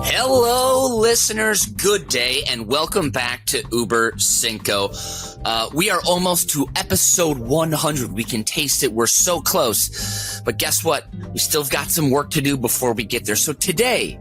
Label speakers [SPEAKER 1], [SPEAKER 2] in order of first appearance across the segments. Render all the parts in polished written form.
[SPEAKER 1] Hello, listeners. Good day, and welcome back to Über Cinco. We are almost to episode 100. We can taste it. We're so close. But guess what? We still got some work to do before we get there. So today,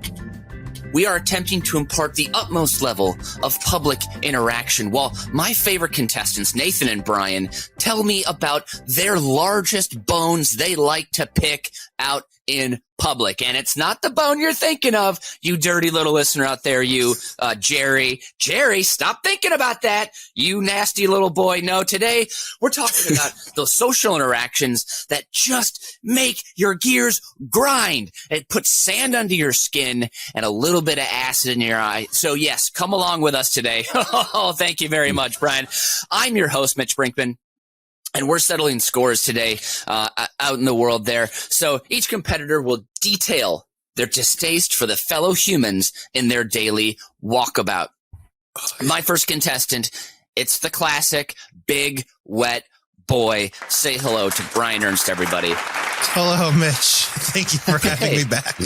[SPEAKER 1] we are attempting to impart the utmost level of public interaction while my favorite contestants, Nathan and Brian, tell me about their largest bones they like to pick out in public. And it's not the bone you're thinking of, you dirty little listener out there, you Jerry. Jerry, stop thinking about that, you nasty little boy. No, today we're talking about those social interactions that just make your gears grind. It puts sand under your skin and a little bit of acid in your eye. So yes, come along with us today. Oh, thank you very much, Brian. I'm your host, Mitch Brinkman. And we're settling scores today out in the world there. So each competitor will detail their distaste for the fellow humans in their daily walkabout. My first contestant, it's the classic big, wet boy. Say hello to Brian Ernst, everybody.
[SPEAKER 2] Hello, Mitch. Thank you for having me back.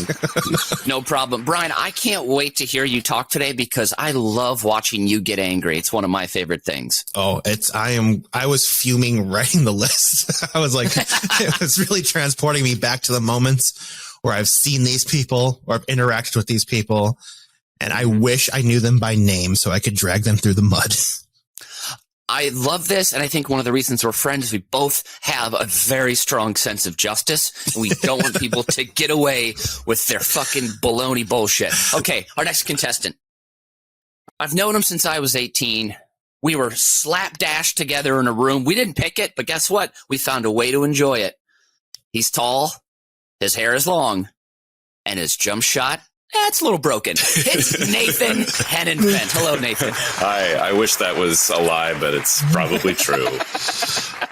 [SPEAKER 1] No problem. Brian, I can't wait to hear you talk today because I love watching you get angry. It's one of my favorite things.
[SPEAKER 2] Oh, I was fuming writing the list. I was like, it was really transporting me back to the moments where I've seen these people or I've interacted with these people. And I wish I knew them by name so I could drag them through the mud.
[SPEAKER 1] I love this, and I think one of the reasons we're friends is we both have a very strong sense of justice, and we don't want people to get away with their fucking baloney bullshit. Okay, our next contestant. I've known him since I was 18. We were slapdash together in a room. We didn't pick it, but guess what? We found a way to enjoy it. He's tall, his hair is long, and his jump shot, it's a little broken. It's Nathan Hennenfent. Hello, Nathan.
[SPEAKER 3] Hi. I wish that was a lie, but it's probably true.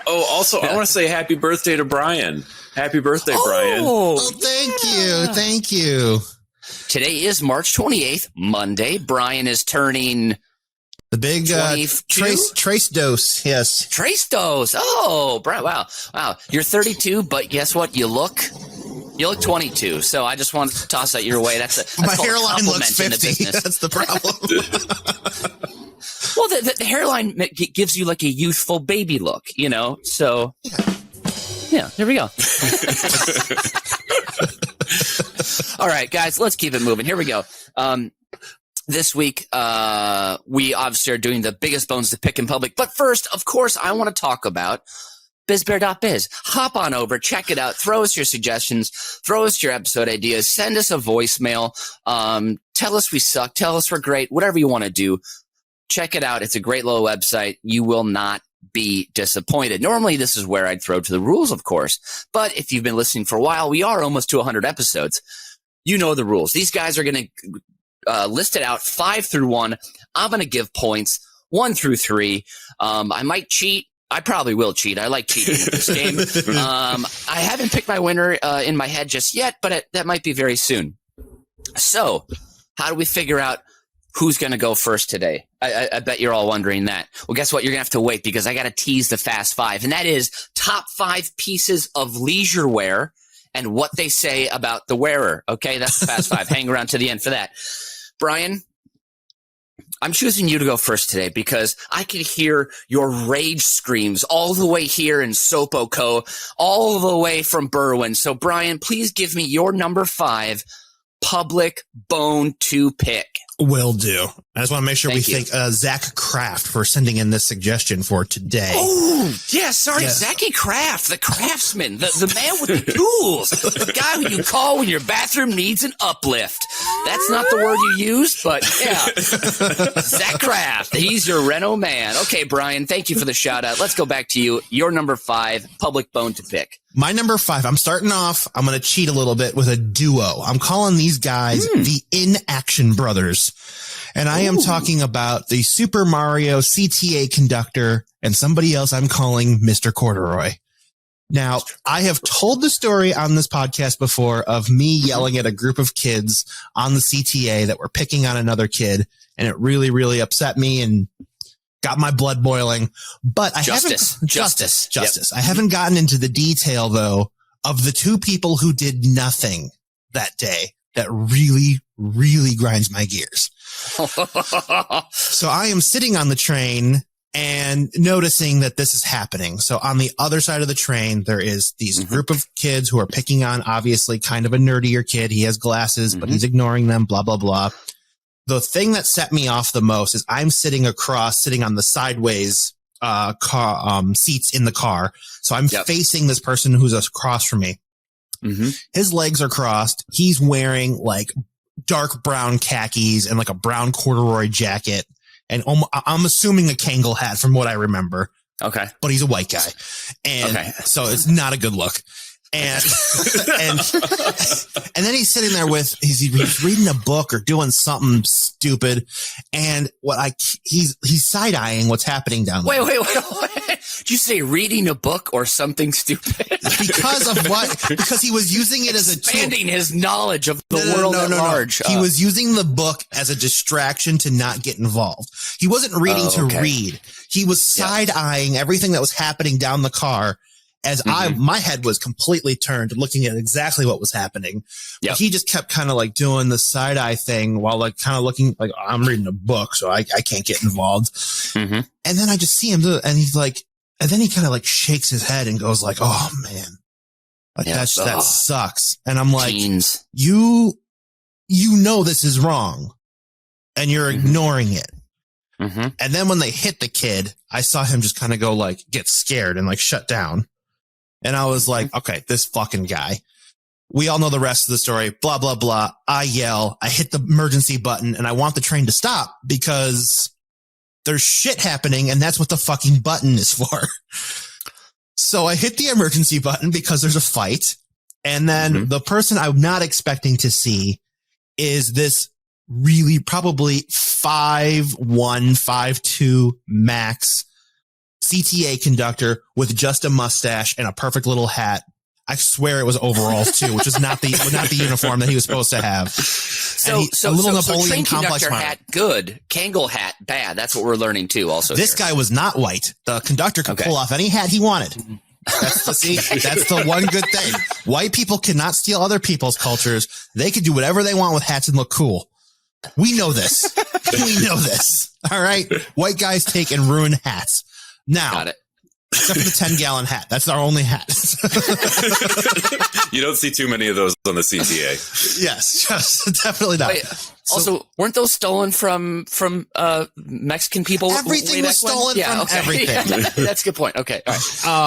[SPEAKER 3] Oh, also, I want to say happy birthday to Brian. Happy birthday, Brian.
[SPEAKER 2] Oh, thank you. Thank you.
[SPEAKER 1] Today is March 28th, Monday. Brian is turning
[SPEAKER 2] the big trace dose. Yes.
[SPEAKER 1] Trace dose. Oh, Brian. Wow. You're 32, but guess what? You look 22, so I just want to toss that your way. That's
[SPEAKER 2] my hairline looks 50. That's the problem.
[SPEAKER 1] Well, the hairline gives you like a youthful baby look, you know? So, yeah, here we go. All right, guys, let's keep it moving. Here we go. This week, we obviously are doing the biggest bones to pick in public. But first, of course, I want to talk about bizbear.biz. Hop on over, check it out, throw us your suggestions, throw us your episode ideas, send us a voicemail, tell us we suck, tell us we're great, whatever you want to do. Check it out. It's a great little website. You will not be disappointed. Normally, this is where I'd throw to the rules, of course. But if you've been listening for a while, we are almost to 100 episodes. You know the rules. These guys are going to list it out 5 through 1. I'm going to give points 1 through 3. I might cheat. I probably will cheat. I like cheating in this game. I haven't picked my winner in my head just yet, but that might be very soon. So, how do we figure out who's going to go first today? I bet you're all wondering that. Well, guess what? You're going to have to wait because I got to tease the Fast 5, and that is top 5 pieces of leisure wear and what they say about the wearer. Okay, that's the Fast 5. Hang around to the end for that. Brian, I'm choosing you to go first today because I can hear your rage screams all the way here in Sopoco, all the way from Berwyn. So, Brian, please give me your number 5 public bone to pick.
[SPEAKER 2] Will do. I just want to make sure we thank Zach Kraft for sending in this suggestion for today.
[SPEAKER 1] Oh, yeah, sorry, yes. Zachy Kraft, the craftsman, the man with the tools, the guy who you call when your bathroom needs an uplift. That's not the word you used, but yeah. Zach Kraft, he's your reno man. Okay, Brian, thank you for the shout out. Let's go back to you. Your number 5, public bone to pick.
[SPEAKER 2] My number 5, I'm starting off, I'm going to cheat a little bit with a duo. I'm calling these guys the Inaction Brothers. And I am talking about the Super Mario CTA conductor and somebody else I'm calling Mr. Corduroy. Now, I have told the story on this podcast before of me yelling at a group of kids on the CTA that were picking on another kid, and it really, really upset me and got my blood boiling. But I
[SPEAKER 1] Justice.
[SPEAKER 2] I haven't gotten into the detail, though, of the two people who did nothing that day that really, really grinds my gears. So I am sitting on the train and noticing that this is happening. So on the other side of the train, there is these group of kids who are picking on obviously kind of a nerdier kid. He has glasses, but he's ignoring them, blah, blah, blah. The thing that set me off the most is I'm sitting on the sideways car seats in the car. So I'm facing this person who's across from me. His legs are crossed. He's wearing like dark brown khakis and like a brown corduroy jacket. And I'm assuming a Kangol hat from what I remember.
[SPEAKER 1] Okay.
[SPEAKER 2] But he's a white guy. And so it's not a good look. And, and then he's sitting there he's reading a book or doing something stupid. And he's side eyeing what's happening down there.
[SPEAKER 1] Wait. Did you say reading a book or something stupid?
[SPEAKER 2] Because he was using it as a tool.
[SPEAKER 1] Expanding his knowledge of the world at large.
[SPEAKER 2] He was using the book as a distraction to not get involved. He wasn't reading to read. He was side eyeing everything that was happening down the car. As my head was completely turned, looking at exactly what was happening. But he just kept kind of like doing the side eye thing while like kind of looking like I'm reading a book, so I can't get involved. And then I just see him do it, and he's like, and then he kind of like shakes his head and goes like, "Oh man, like that sucks." And I'm like,
[SPEAKER 1] Teens.
[SPEAKER 2] you know this is wrong, and you're ignoring it. And then when they hit the kid, I saw him just kind of go like get scared and like shut down. And I was like, okay, this fucking guy. We all know the rest of the story, blah, blah, blah. I yell, I hit the emergency button, and I want the train to stop because there's shit happening, and that's what the fucking button is for. So I hit the emergency button because there's a fight. And then the person I'm not expecting to see is this really probably 5'1", 5'2" max CTA conductor with just a mustache and a perfect little hat. I swear it was overalls too, which is not the uniform that he was supposed to have.
[SPEAKER 1] So
[SPEAKER 2] a little Napoleon
[SPEAKER 1] train
[SPEAKER 2] complex
[SPEAKER 1] conductor hat, good. Kangol hat, bad. That's what we're learning too. Also,
[SPEAKER 2] this guy was not white. The conductor could pull off any hat he wanted. That's the one good thing. White people cannot steal other people's cultures. They could do whatever they want with hats and look cool. We know this. We know this. All right. White guys take and ruin hats. Now,
[SPEAKER 1] got it.
[SPEAKER 2] Except for the 10-gallon hat. That's our only hat.
[SPEAKER 3] You don't see too many of those on the CTA.
[SPEAKER 2] Yes, definitely not.
[SPEAKER 1] Wait, also, weren't those stolen from Mexican people?
[SPEAKER 2] Everything was stolen from everything.
[SPEAKER 1] Yeah, that's a good point. Okay. All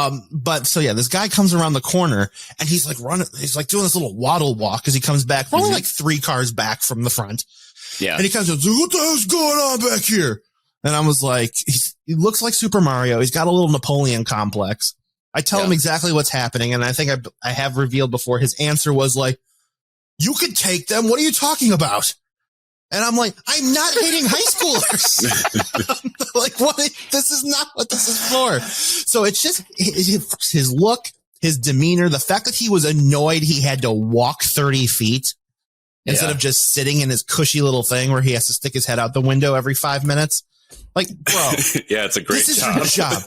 [SPEAKER 1] right.
[SPEAKER 2] But so yeah, this guy comes around the corner and he's like running. He's like doing this little waddle walk as he comes back. We're only like 3 cars back from the front.
[SPEAKER 1] Yeah.
[SPEAKER 2] And he comes and goes, what the hell's going on back here? And I was like, he looks like Super Mario. He's got a little Napoleon complex. I tell him exactly what's happening. And I think I have revealed before his answer was like, you could take them. What are you talking about? And I'm like, I'm not hitting high schoolers. Like, what? This is not what this is for. So it's just his look, his demeanor, the fact that he was annoyed he had to walk 30 feet instead of just sitting in his cushy little thing where he has to stick his head out the window every 5 minutes. Like, bro.
[SPEAKER 3] Yeah, it's a great job.
[SPEAKER 2] This is your job.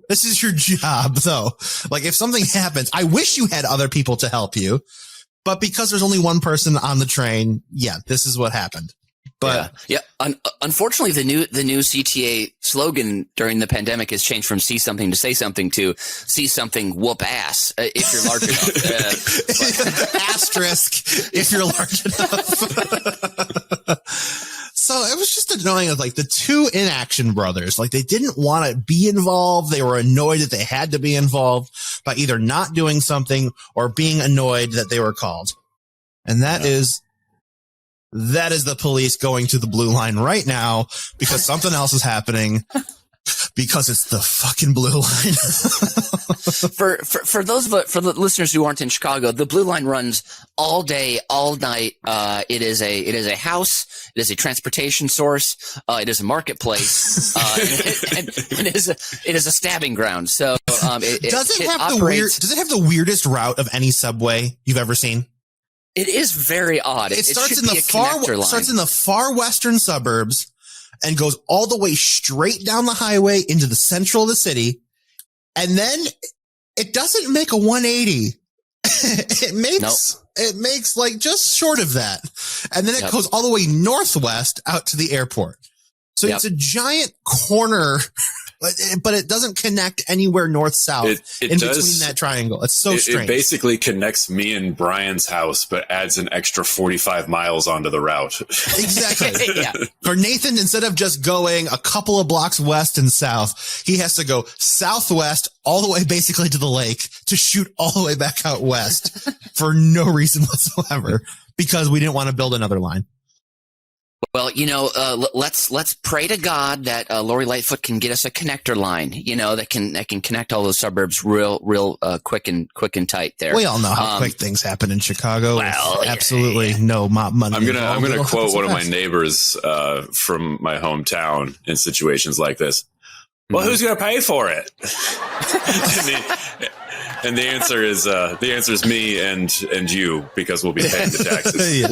[SPEAKER 2] This is your job, though. Like, if something happens, I wish you had other people to help you. But because there's only one person on the train, this is what happened. But
[SPEAKER 1] unfortunately, the new CTA slogan during the pandemic has changed from "see something" to "say something" to "see something, whoop ass" if you're large enough.
[SPEAKER 2] Asterisk if you're large enough. So it was just annoying of like the 2 Inaction Brothers. Like they didn't want to be involved. They were annoyed that they had to be involved by either not doing something or being annoyed that they were called. And that is the police going to the blue line right now because something else is happening. Because it's the fucking blue line.
[SPEAKER 1] for the listeners who aren't in Chicago, the blue line runs all day, all night. It is a house. It is a transportation source. It is a marketplace. And it is a stabbing ground. So, does it
[SPEAKER 2] have the weirdest route of any subway you've ever seen?
[SPEAKER 1] It is very odd.
[SPEAKER 2] It starts in the far western suburbs and goes all the way straight down the highway into the central of the city. And then it doesn't make a 180 it makes like just short of that. And then it goes all the way northwest out to the airport. So it's a giant corner, but it doesn't connect anywhere north-south between that triangle. It's so strange.
[SPEAKER 3] It basically connects me and Brian's house, but adds an extra 45 miles onto the route.
[SPEAKER 2] Exactly. For Nathan, instead of just going a couple of blocks west and south, he has to go southwest all the way basically to the lake to shoot all the way back out west for no reason whatsoever, because we didn't want to build another line.
[SPEAKER 1] Well, let's pray to God that Lori Lightfoot can get us a connector line, that can connect all those suburbs real quick and tight there.
[SPEAKER 2] We all know how quick things happen in Chicago. Well, absolutely no money.
[SPEAKER 3] I'm gonna quote one of my neighbors from my hometown in situations like this. Well, who's gonna pay for it? And the answer is me and you, because we'll be paying the taxes.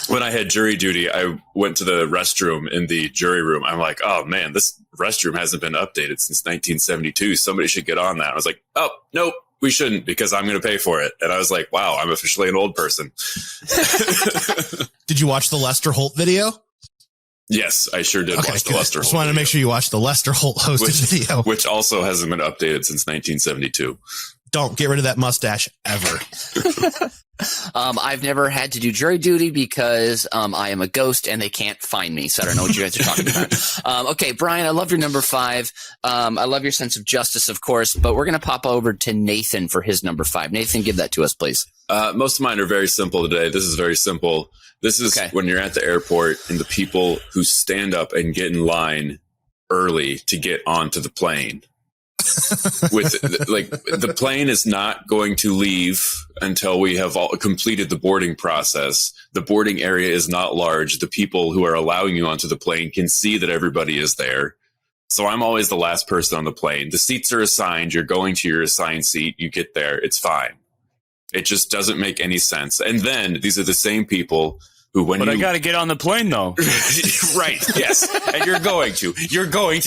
[SPEAKER 3] When I had jury duty, I went to the restroom in the jury room. I'm like, oh man, this restroom hasn't been updated since 1972. Somebody should get on that. I was like, oh, nope, we shouldn't, because I'm going to pay for it. And I was like, wow, I'm officially an old person.
[SPEAKER 2] Did you watch the Lester Holt video?
[SPEAKER 3] Yes, I sure did watch the Lester Holt.
[SPEAKER 2] Just wanted to make sure you watched the Lester Holt hosted video.
[SPEAKER 3] Which also hasn't been updated since 1972.
[SPEAKER 2] Don't get rid of that mustache ever.
[SPEAKER 1] I've never had to do jury duty because I am a ghost and they can't find me, so I don't know what you guys are talking about. Okay, Brian, I love your number 5. I love your sense of justice, of course, but we're going to pop over to Nathan for his number 5. Nathan, give that to us, please.
[SPEAKER 3] Most of mine are very simple today. This is very simple. This is when you're at the airport and the people who stand up and get in line early to get onto the plane. The plane is not going to leave until we have all completed the boarding process. The boarding area is not large. The people who are allowing you onto the plane can see that everybody is there. So I'm always the last person on the plane. The seats are assigned. You're going to your assigned seat. You get there. It's fine. It just doesn't make any sense. And then these are the same people who,
[SPEAKER 4] But I got to get on the plane, though.
[SPEAKER 3] Right, yes. And you're going to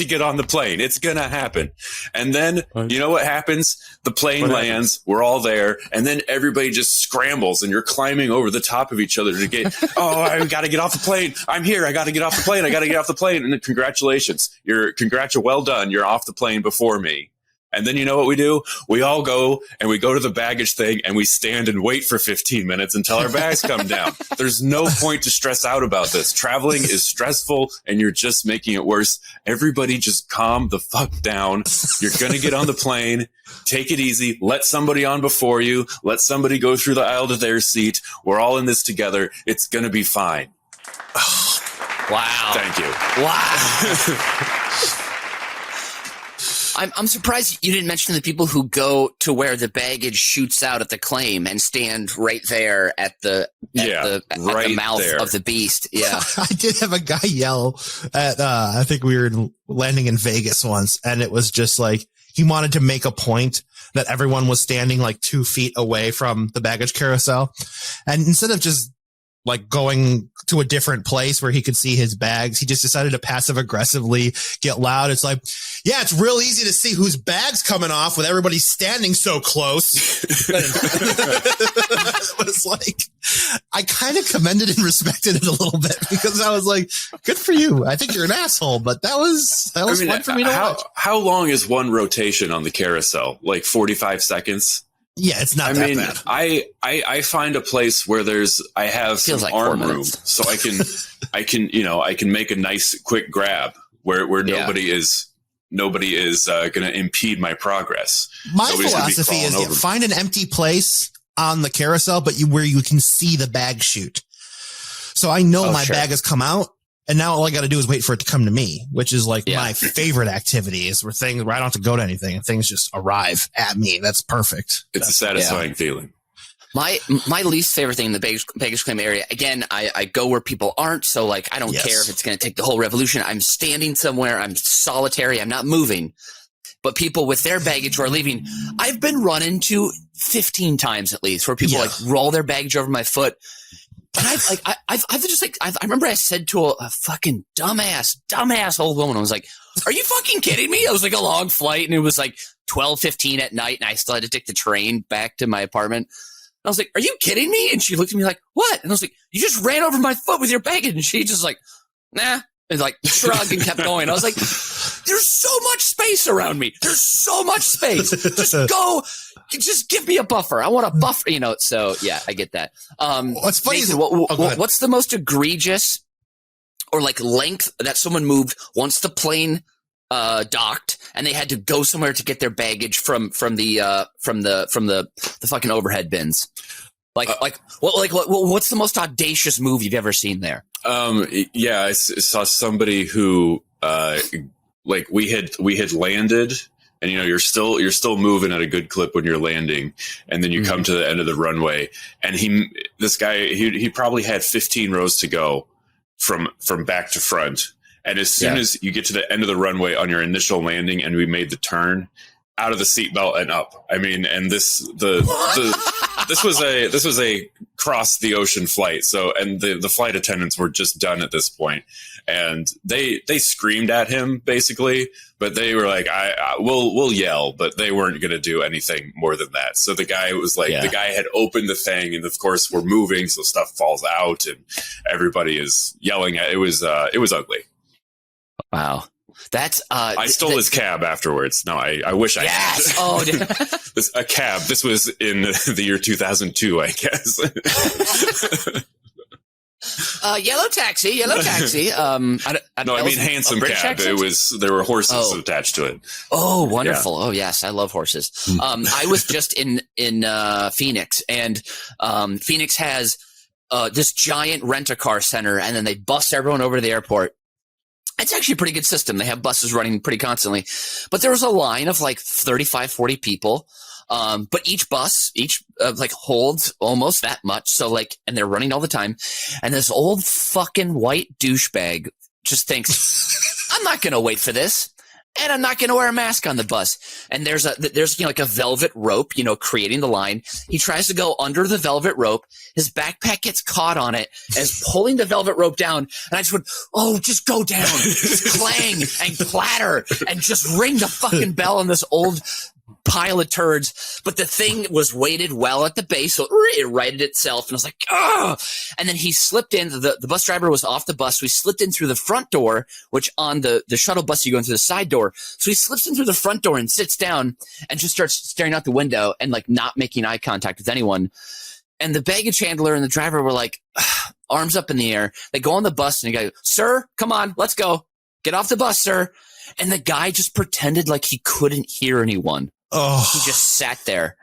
[SPEAKER 3] get on the plane. It's going to happen. And then, you know what happens? The plane lands. We're all there. And then everybody just scrambles and you're climbing over the top of each other to get, I got to get off the plane. I'm here. I got to get off the plane. I got to get off the plane. And then congratulations. Well done. You're off the plane before me. And then you know what we do? We all go and we go to the baggage thing and we stand and wait for 15 minutes until our bags come down. There's no point to stress out about this. Traveling is stressful and you're just making it worse. Everybody just calm the fuck down. You're going to get on the plane. Take it easy. Let somebody on before you. Let somebody go through the aisle to their seat. We're all in this together. It's going to be fine.
[SPEAKER 1] Wow.
[SPEAKER 3] Thank you.
[SPEAKER 1] Wow. I'm surprised you didn't mention the people who go to where the baggage shoots out at the claim and stand right there at the mouth of the beast. Yeah.
[SPEAKER 2] I did have a guy yell at, I think we were landing in Vegas once, and it was just like, he wanted to make a point that everyone was standing like 2 feet away from the baggage carousel. And instead of just like going to a different place where he could see his bags, he just decided to passive aggressively get loud. It's like, yeah, it's real easy to see whose bag's coming off with everybody standing so close. It was like, I kind of commended and respected it a little bit because I was like, good for you. I think you're an asshole, but that was fun for me to watch.
[SPEAKER 3] How long is one rotation on the carousel? Like 45 seconds?
[SPEAKER 2] Yeah, it's not that bad.
[SPEAKER 3] I find a place where I have some
[SPEAKER 1] like
[SPEAKER 3] arm room, so I can make a nice quick grab where nobody is going to impede my progress.
[SPEAKER 2] My philosophy is find an empty place on the carousel, but where you can see the bag shoot. So I know my bag has come out. And now all I got to do is wait for it to come to me, which is like my favorite activity is where I don't have to go to anything and things just arrive at me. That's perfect.
[SPEAKER 3] It's a satisfying feeling.
[SPEAKER 1] My least favorite thing in the baggage claim area, again, I go where people aren't. So like, I don't care if it's going to take the whole revolution. I'm standing somewhere. I'm solitary. I'm not moving. But people with their baggage who are leaving, I've been run into 15 times at least where people like roll their baggage over my foot. And I remember I said to a fucking dumbass old woman, I was like, are you fucking kidding me? It was like a long flight and it was like 12:15 at night, and I still had to take the train back to my apartment. And I was like, "Are you kidding me?" And she looked at me like, "What?" And I was like, "You just ran over my foot with your baggage." And she just like, "Nah," and like shrugged and kept going. I was like, "There's so much space around me. There's so much space. Just give me a buffer. I want a buffer." So yeah, I get that.
[SPEAKER 2] What's funny
[SPEAKER 1] Nathan,
[SPEAKER 2] is
[SPEAKER 1] what's the most egregious or like length that someone moved once the plane docked and they had to go somewhere to get their baggage from the fucking overhead bins? What's the most audacious move you've ever seen there?
[SPEAKER 3] I saw somebody who we had landed, and you're still moving at a good clip when you're landing, and then you come to the end of the runway, and this guy probably had 15 rows to go from back to front. And as soon as you get to the end of the runway on your initial landing, and we made the turn out of the seatbelt and up. I mean, and this was a cross the ocean flight. So, and the flight attendants were just done at this point, and they screamed at him basically, but they were like, we'll yell, but they weren't going to do anything more than that. So the guy was like, the guy had opened the thing, and of course we're moving, so stuff falls out, and everybody is yelling at it. It was ugly.
[SPEAKER 1] Wow. That's
[SPEAKER 3] I stole his cab afterwards. No, I wish I had.
[SPEAKER 1] Oh,
[SPEAKER 3] a cab. This was in the year 2002, I guess.
[SPEAKER 1] Yellow taxi.
[SPEAKER 3] I mean handsome cab.
[SPEAKER 1] Accent?
[SPEAKER 3] There were horses attached to it.
[SPEAKER 1] Oh, wonderful. Yeah. Oh, yes, I love horses. I was just in Phoenix, and Phoenix has this giant rent-a-car center, and then they bus everyone over to the airport. It's actually a pretty good system. They have buses running pretty constantly, but there was a line of like 35, 40 people. But each bus holds almost that much. So and they're running all the time. And this old fucking white douchebag just thinks, I'm not going to wait for this. And I'm not going to wear a mask on the bus. And there's like a velvet rope, creating the line. He tries to go under the velvet rope. His backpack gets caught on it and is pulling the velvet rope down. And I just went, oh, just go down, just clang and clatter and just ring the fucking bell on this old pile of turds. But the thing was weighted well at the base, so it righted itself. And I was like, oh! And then he slipped in. The bus driver was off the bus. So he slipped in through the front door, which on the shuttle bus, you go in through the side door. So he slips in through the front door and sits down and just starts staring out the window and not making eye contact with anyone. And the baggage handler and the driver were like, arms up in the air. They go on the bus and they go, sir, come on, let's go. Get off the bus, sir. And the guy just pretended like he couldn't hear anyone.
[SPEAKER 2] Oh.
[SPEAKER 1] He just sat there.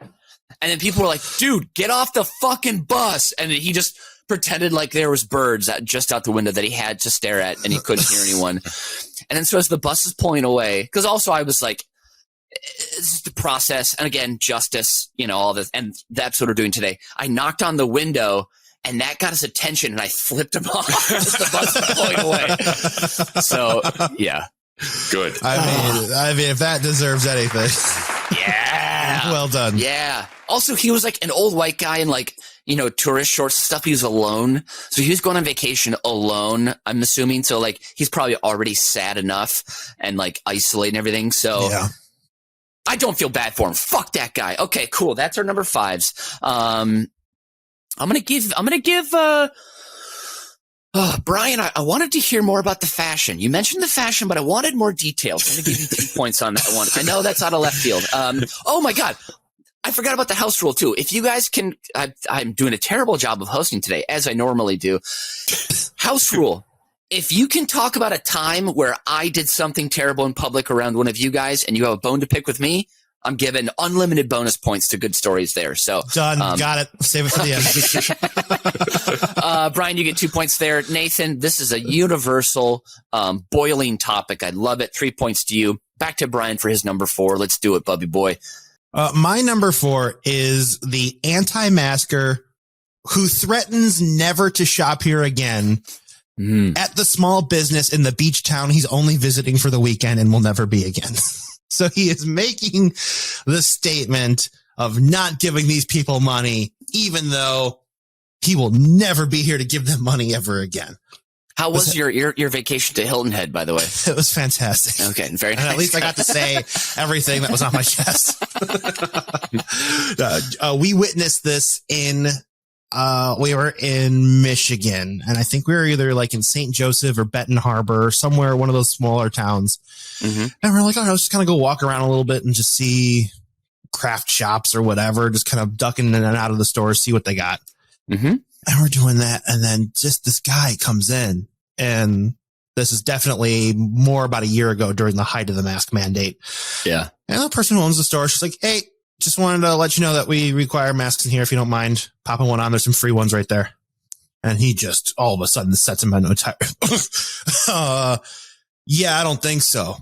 [SPEAKER 1] And then people were like, dude, get off the fucking bus. And he just pretended like there was birds just out the window that he had to stare at, and he couldn't hear anyone. And then so as the bus is pulling away, because also I was like, this is the process. And again, justice, all this. And that's what we're doing today. I knocked on the window, and that got his attention, and I flipped him off as the bus was pulling away. So, yeah.
[SPEAKER 3] Good.
[SPEAKER 2] I mean, if that deserves anything.
[SPEAKER 1] Yeah.
[SPEAKER 2] Well done.
[SPEAKER 1] Yeah. Also, he was like an old white guy in tourist shorts and stuff. He was alone. So he was going on vacation alone, I'm assuming. So he's probably already sad enough and isolated and everything. So yeah. I don't feel bad for him. Fuck that guy. Okay, cool. That's our number 5s. I'm going to give Brian, I wanted to hear more about the fashion. You mentioned the fashion, but I wanted more details. I'm going to give you 2 points on that one. I know that's out of left field. Oh my God. I forgot about the house rule too. If you guys can, I'm doing a terrible job of hosting today, as I normally do. House rule. If you can talk about a time where I did something terrible in public around one of you guys and you have a bone to pick with me, I'm giving unlimited bonus points to good stories there. So
[SPEAKER 2] done. Got it. Save it for the
[SPEAKER 1] end. Brian, you get 2 points there. Nathan, this is a universal, boiling topic. I love it. 3 points to you. Back to Brian for his number 4. Let's do it, Bubby boy.
[SPEAKER 2] My number 4 is the anti-masker who threatens never to shop here again at the small business in the beach town he's only visiting for the weekend and will never be again. So he is making the statement of not giving these people money, even though he will never be here to give them money ever again.
[SPEAKER 1] How was your vacation to Hilton Head, by the way?
[SPEAKER 2] It was fantastic.
[SPEAKER 1] Okay, very nice.
[SPEAKER 2] And at least I got to say everything that was on my chest. We witnessed this we were in Michigan, and I think we were either like in St. Joseph or Benton Harbor, or somewhere, one of those smaller towns. Mm-hmm. And we're like, oh, let's just kind of go walk around a little bit and just see craft shops or whatever, just kind of ducking in and out of the stores, see what they got. Mm-hmm. And we're doing that. And then just this guy comes in, and this is definitely more about a year ago during the height of the mask mandate.
[SPEAKER 1] Yeah.
[SPEAKER 2] And the person who owns the store, she's like, hey, just wanted to let you know that we require masks in here if you don't mind popping one on. There's some free ones right there. And he just all of a sudden sets him on no tire. Yeah, I don't think so.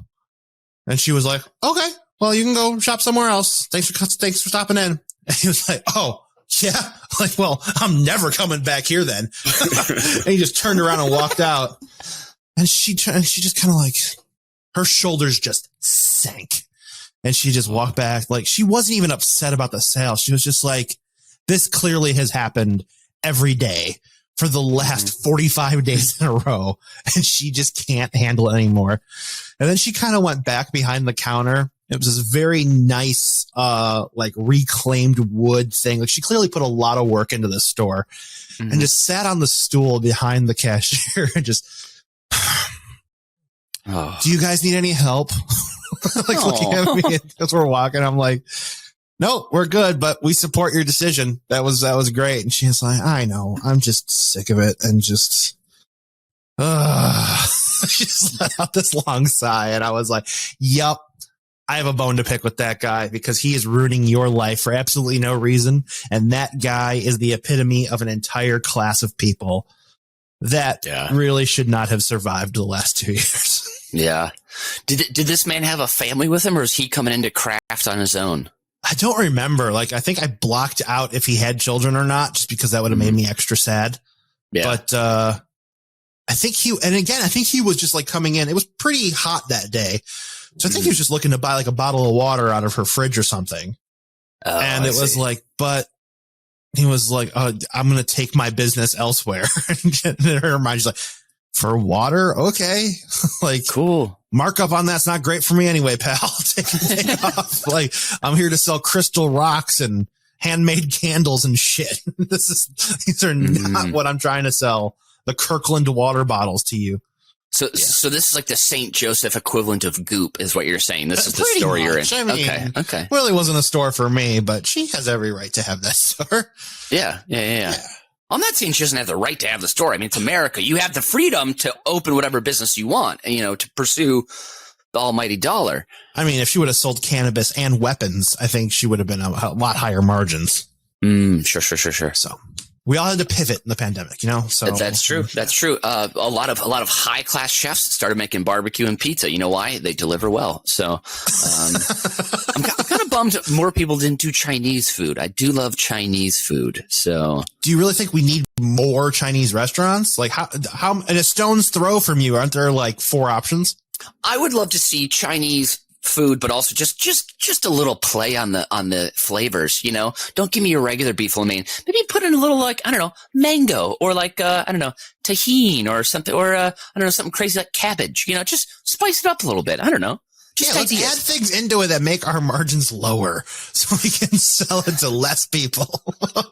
[SPEAKER 2] And she was like, okay, well, you can go shop somewhere else. Thanks for stopping in. And he was like, oh, yeah. Like, well, I'm never coming back here then. And he just turned around and walked out. And she just kind of like, her shoulders just sank. And she just walked back. Like, she wasn't even upset about the sale. She was just like, this clearly has happened every day for the last 45 days in a row. And she just can't handle it anymore. And then she kind of went back behind the counter. It was this very nice, like reclaimed wood thing. Like, she clearly put a lot of work into this store, and just sat on the stool behind the cashier and just, do you guys need any help? Like, looking at me as we're walking. I'm like, no, we're good, but we support your decision. That was great. And she's like, I know, I'm just sick of it. And just, she just let out this long sigh. And I was like, yep, I have a bone to pick with that guy, because he is ruining your life for absolutely no reason. And that guy is the epitome of an entire class of people that really should not have survived the last 2 years.
[SPEAKER 1] Yeah. Did this man have a family with him, or is he coming into craft on his own?
[SPEAKER 2] I don't remember. Like, I think I blocked out if he had children or not, just because that would have made me extra sad. Yeah. But, I think he was just like coming in. It was pretty hot that day. So I think he was just looking to buy like a bottle of water out of her fridge or something. Oh, and it was like, but he was like, I'm going to take my business elsewhere. And in her mind, she's like, for water? Okay. Like, cool. Markup on that's not great for me anyway, pal. Take off. Like, I'm here to sell crystal rocks and handmade candles and shit. These are not what I'm trying to sell. The Kirkland water bottles to you. So this is like the St. Joseph equivalent of Goop, is what you're saying. This is the store you're in. I mean, okay. Really wasn't a store for me, but she has every right to have that store. Yeah. I'm not saying she doesn't have the right to have the store. I mean, it's America. You have the freedom to open whatever business you want, to pursue the almighty dollar. I mean, if she would have sold cannabis and weapons, I think she would have been a lot higher margins. Sure. So we all had to pivot in the pandemic, so that's true. That's true. A lot of high class chefs started making barbecue and pizza. You know why? They deliver well. So, I'm kind of bummed more people didn't do Chinese food. I do love Chinese food. So do you really think we need more Chinese restaurants? Like, how in a stone's throw from you, aren't there like 4 options? I would love to see Chinese food, but also just a little play on the flavors, Don't give me your regular beef lo mein. Maybe put in a little, like, I don't know, mango, or like tahini or something, or something crazy like cabbage, just spice it up a little bit. I don't know. Let's add things into it that make our margins lower so we can sell it to less people.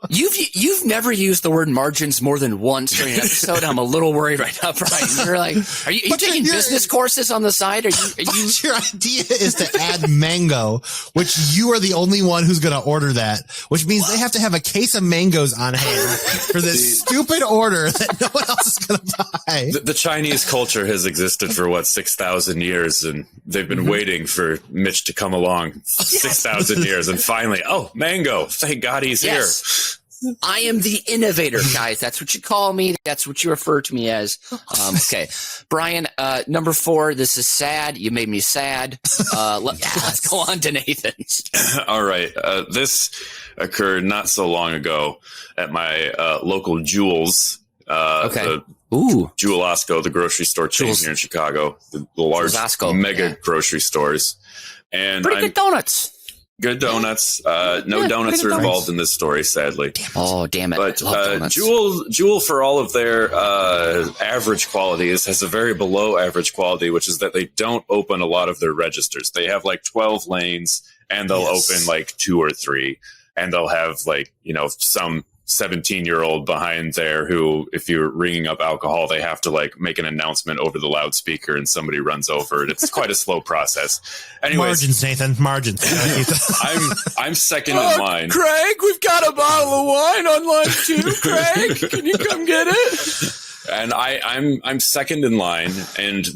[SPEAKER 2] You've never used the word margins more than once during an episode. I'm a little worried right now, Brian. You're like, are you taking business courses on the side? Your idea is to add mango, which you are the only one who's going to order that, which means they have to have a case of mangoes on hand for this stupid order that no one else is going to buy.
[SPEAKER 3] The Chinese culture has existed for 6,000 years, and they've been waiting for Mitch to come along 6,000 years, and finally, mango! Thank God he's here. I am the innovator, guys. That's what you call me. That's what you refer to me as. Okay, Brian. Number 4. This is sad. You made me sad. Let's go on to Nathan's. All right. This occurred not so long ago at my local Jewel's. Jewel-Osco, the grocery store chain here in Chicago, the large mega grocery stores. And pretty good donuts. Good donuts. No donuts are involved in this story, sadly.
[SPEAKER 1] Damn it.
[SPEAKER 3] But
[SPEAKER 1] I love donuts.
[SPEAKER 3] Jewel, for all of their average qualities, has a very below average quality, which is that they don't open a lot of their registers. They have like 12 lanes, and they'll open like 2 or 3, and they'll have like, some 17-year-old behind there who, if you're ringing up alcohol, they have to like make an announcement over the loudspeaker and somebody runs over it. It's quite a slow process. Anyways,
[SPEAKER 2] margins, Nathan, margins.
[SPEAKER 3] I'm second in line.
[SPEAKER 1] Craig, we've got a bottle of wine on line 2. Craig, can you come get it?
[SPEAKER 3] And I'm second in line, and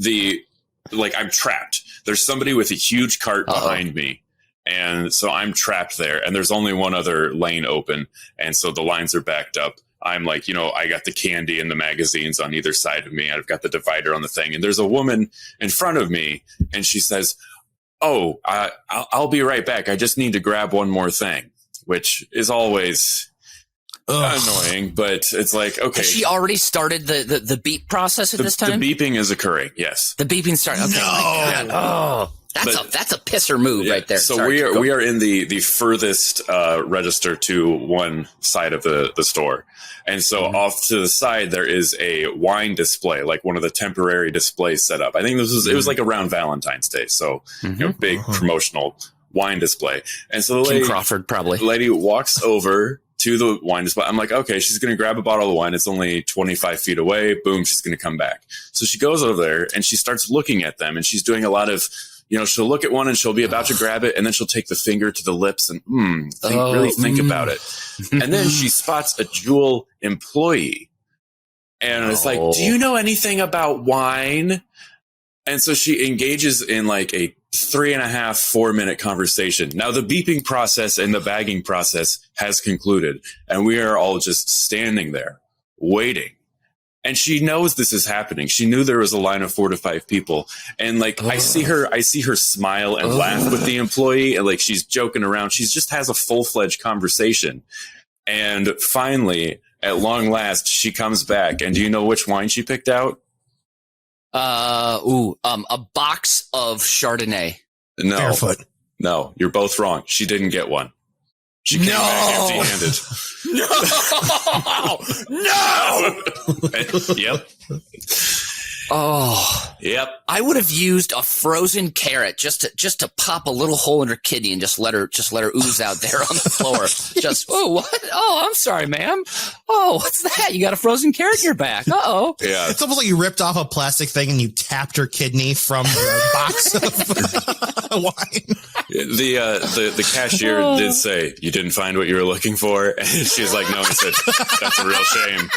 [SPEAKER 3] I'm trapped. There's somebody with a huge cart behind me. And so I'm trapped there, and there's only one other lane open. And so the lines are backed up. I'm like, I got the candy and the magazines on either side of me. I've got the divider on the thing. And there's a woman in front of me, and she says, I'll be right back. I just need to grab one more thing, which is always annoying, but it's like, okay.
[SPEAKER 1] Has she already started the beep process at this time?
[SPEAKER 3] The beeping is occurring, yes.
[SPEAKER 1] The beeping started. Okay.
[SPEAKER 2] No.
[SPEAKER 1] Oh. That's a pisser move right there.
[SPEAKER 3] So we are in the furthest register to one side of the store. And so off to the side, there is a wine display, like one of the temporary displays set up. I think it was like around Valentine's Day. So, big promotional wine display. And so the
[SPEAKER 1] Kim Crawford, probably.
[SPEAKER 3] lady walks over to the wine display. I'm like, okay, she's going to grab a bottle of wine. It's only 25 feet away. Boom, she's going to come back. So she goes over there and she starts looking at them, and she's doing a lot of, she'll look at one and she'll be about to grab it, and then she'll take the finger to the lips and really think about it. And then she spots a Jewel employee, and it's like, do you know anything about wine? And so she engages in like a 3.5-4 minute conversation. Now the beeping process and the bagging process has concluded, and we are all just standing there waiting. And she knows this is happening. She knew there was a line of 4 to 5 people. And like, I see her smile and laugh with the employee, and like, she's joking around. She just has a full-fledged conversation. And finally, at long last, she comes back. And do you know which wine she picked out?
[SPEAKER 1] A box of Chardonnay.
[SPEAKER 3] No.
[SPEAKER 2] Barefoot.
[SPEAKER 3] No, you're both wrong. She didn't get one. She came back empty-handed.
[SPEAKER 1] No!
[SPEAKER 3] Yep.
[SPEAKER 1] Oh.
[SPEAKER 3] Yep.
[SPEAKER 1] I would have used a frozen carrot just to pop a little hole in her kidney and just let her ooze out there on the floor. What? Oh, I'm sorry, ma'am. Oh, what's that? You got a frozen carrot in your back. Uh-oh.
[SPEAKER 3] Yeah.
[SPEAKER 2] It's almost like you ripped off a plastic thing and you tapped her kidney from the box of wine.
[SPEAKER 3] The cashier did say, "You didn't find what you were looking for," and she's like, "No." He said, "That's a real shame."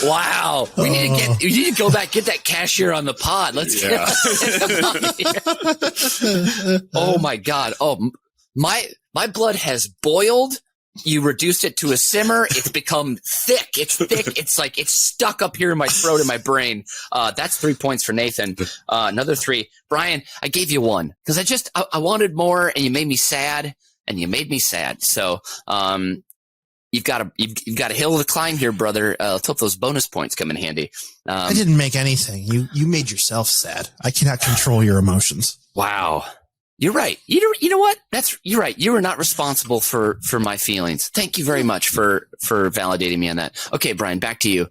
[SPEAKER 1] Wow. We need to go back, get that cashier on the pod. Let's get him on here. Oh my God. Oh, my blood has boiled. You reduced it to a simmer. It's become thick. It's thick. It's like it's stuck up here in my throat and my brain. That's 3 points for Nathan. Another 3. Brian, I gave you 1 because I wanted more, and you made me sad, So, You've got a hill to climb here, brother. Let's hope those bonus points come in handy.
[SPEAKER 2] I didn't make anything. You made yourself sad. I cannot control your emotions.
[SPEAKER 1] Wow. You're right. You know what? You're right. You are not responsible for my feelings. Thank you very much for validating me on that. Okay, Brian, back to you.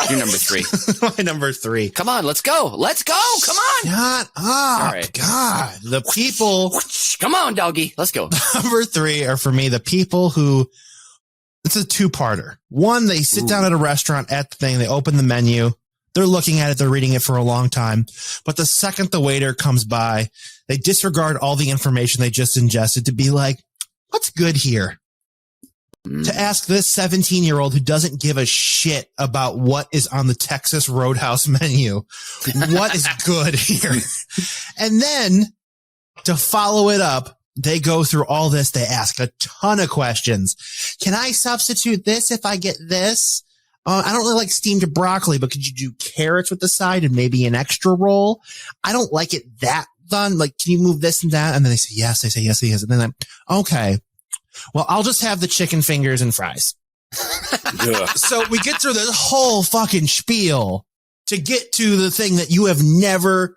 [SPEAKER 1] You're number 3.
[SPEAKER 2] My number 3.
[SPEAKER 1] Come on, let's go. Come on.
[SPEAKER 2] Shut up. All right. God, the people.
[SPEAKER 1] Come on, doggy. Let's go.
[SPEAKER 2] Number 3 are for me the people who. It's a 2-parter. One, they sit down at a restaurant at the thing. They open the menu. They're looking at it. They're reading it for a long time. But the second the waiter comes by, they disregard all the information they just ingested to be like, what's good here? To ask this 17-year-old who doesn't give a shit about what is on the Texas Roadhouse menu, what is good here? And then to follow it up, they go through all this. They ask a ton of questions. Can I substitute this if I get this? I don't really like steamed broccoli, but could you do carrots with the side and maybe an extra roll? I don't like it that done. Like, can you move this and that? And then they say yes. They say yes, yes. And then I'm okay. Well, I'll just have the chicken fingers and fries. So we get through this whole fucking spiel to get to the thing that you have never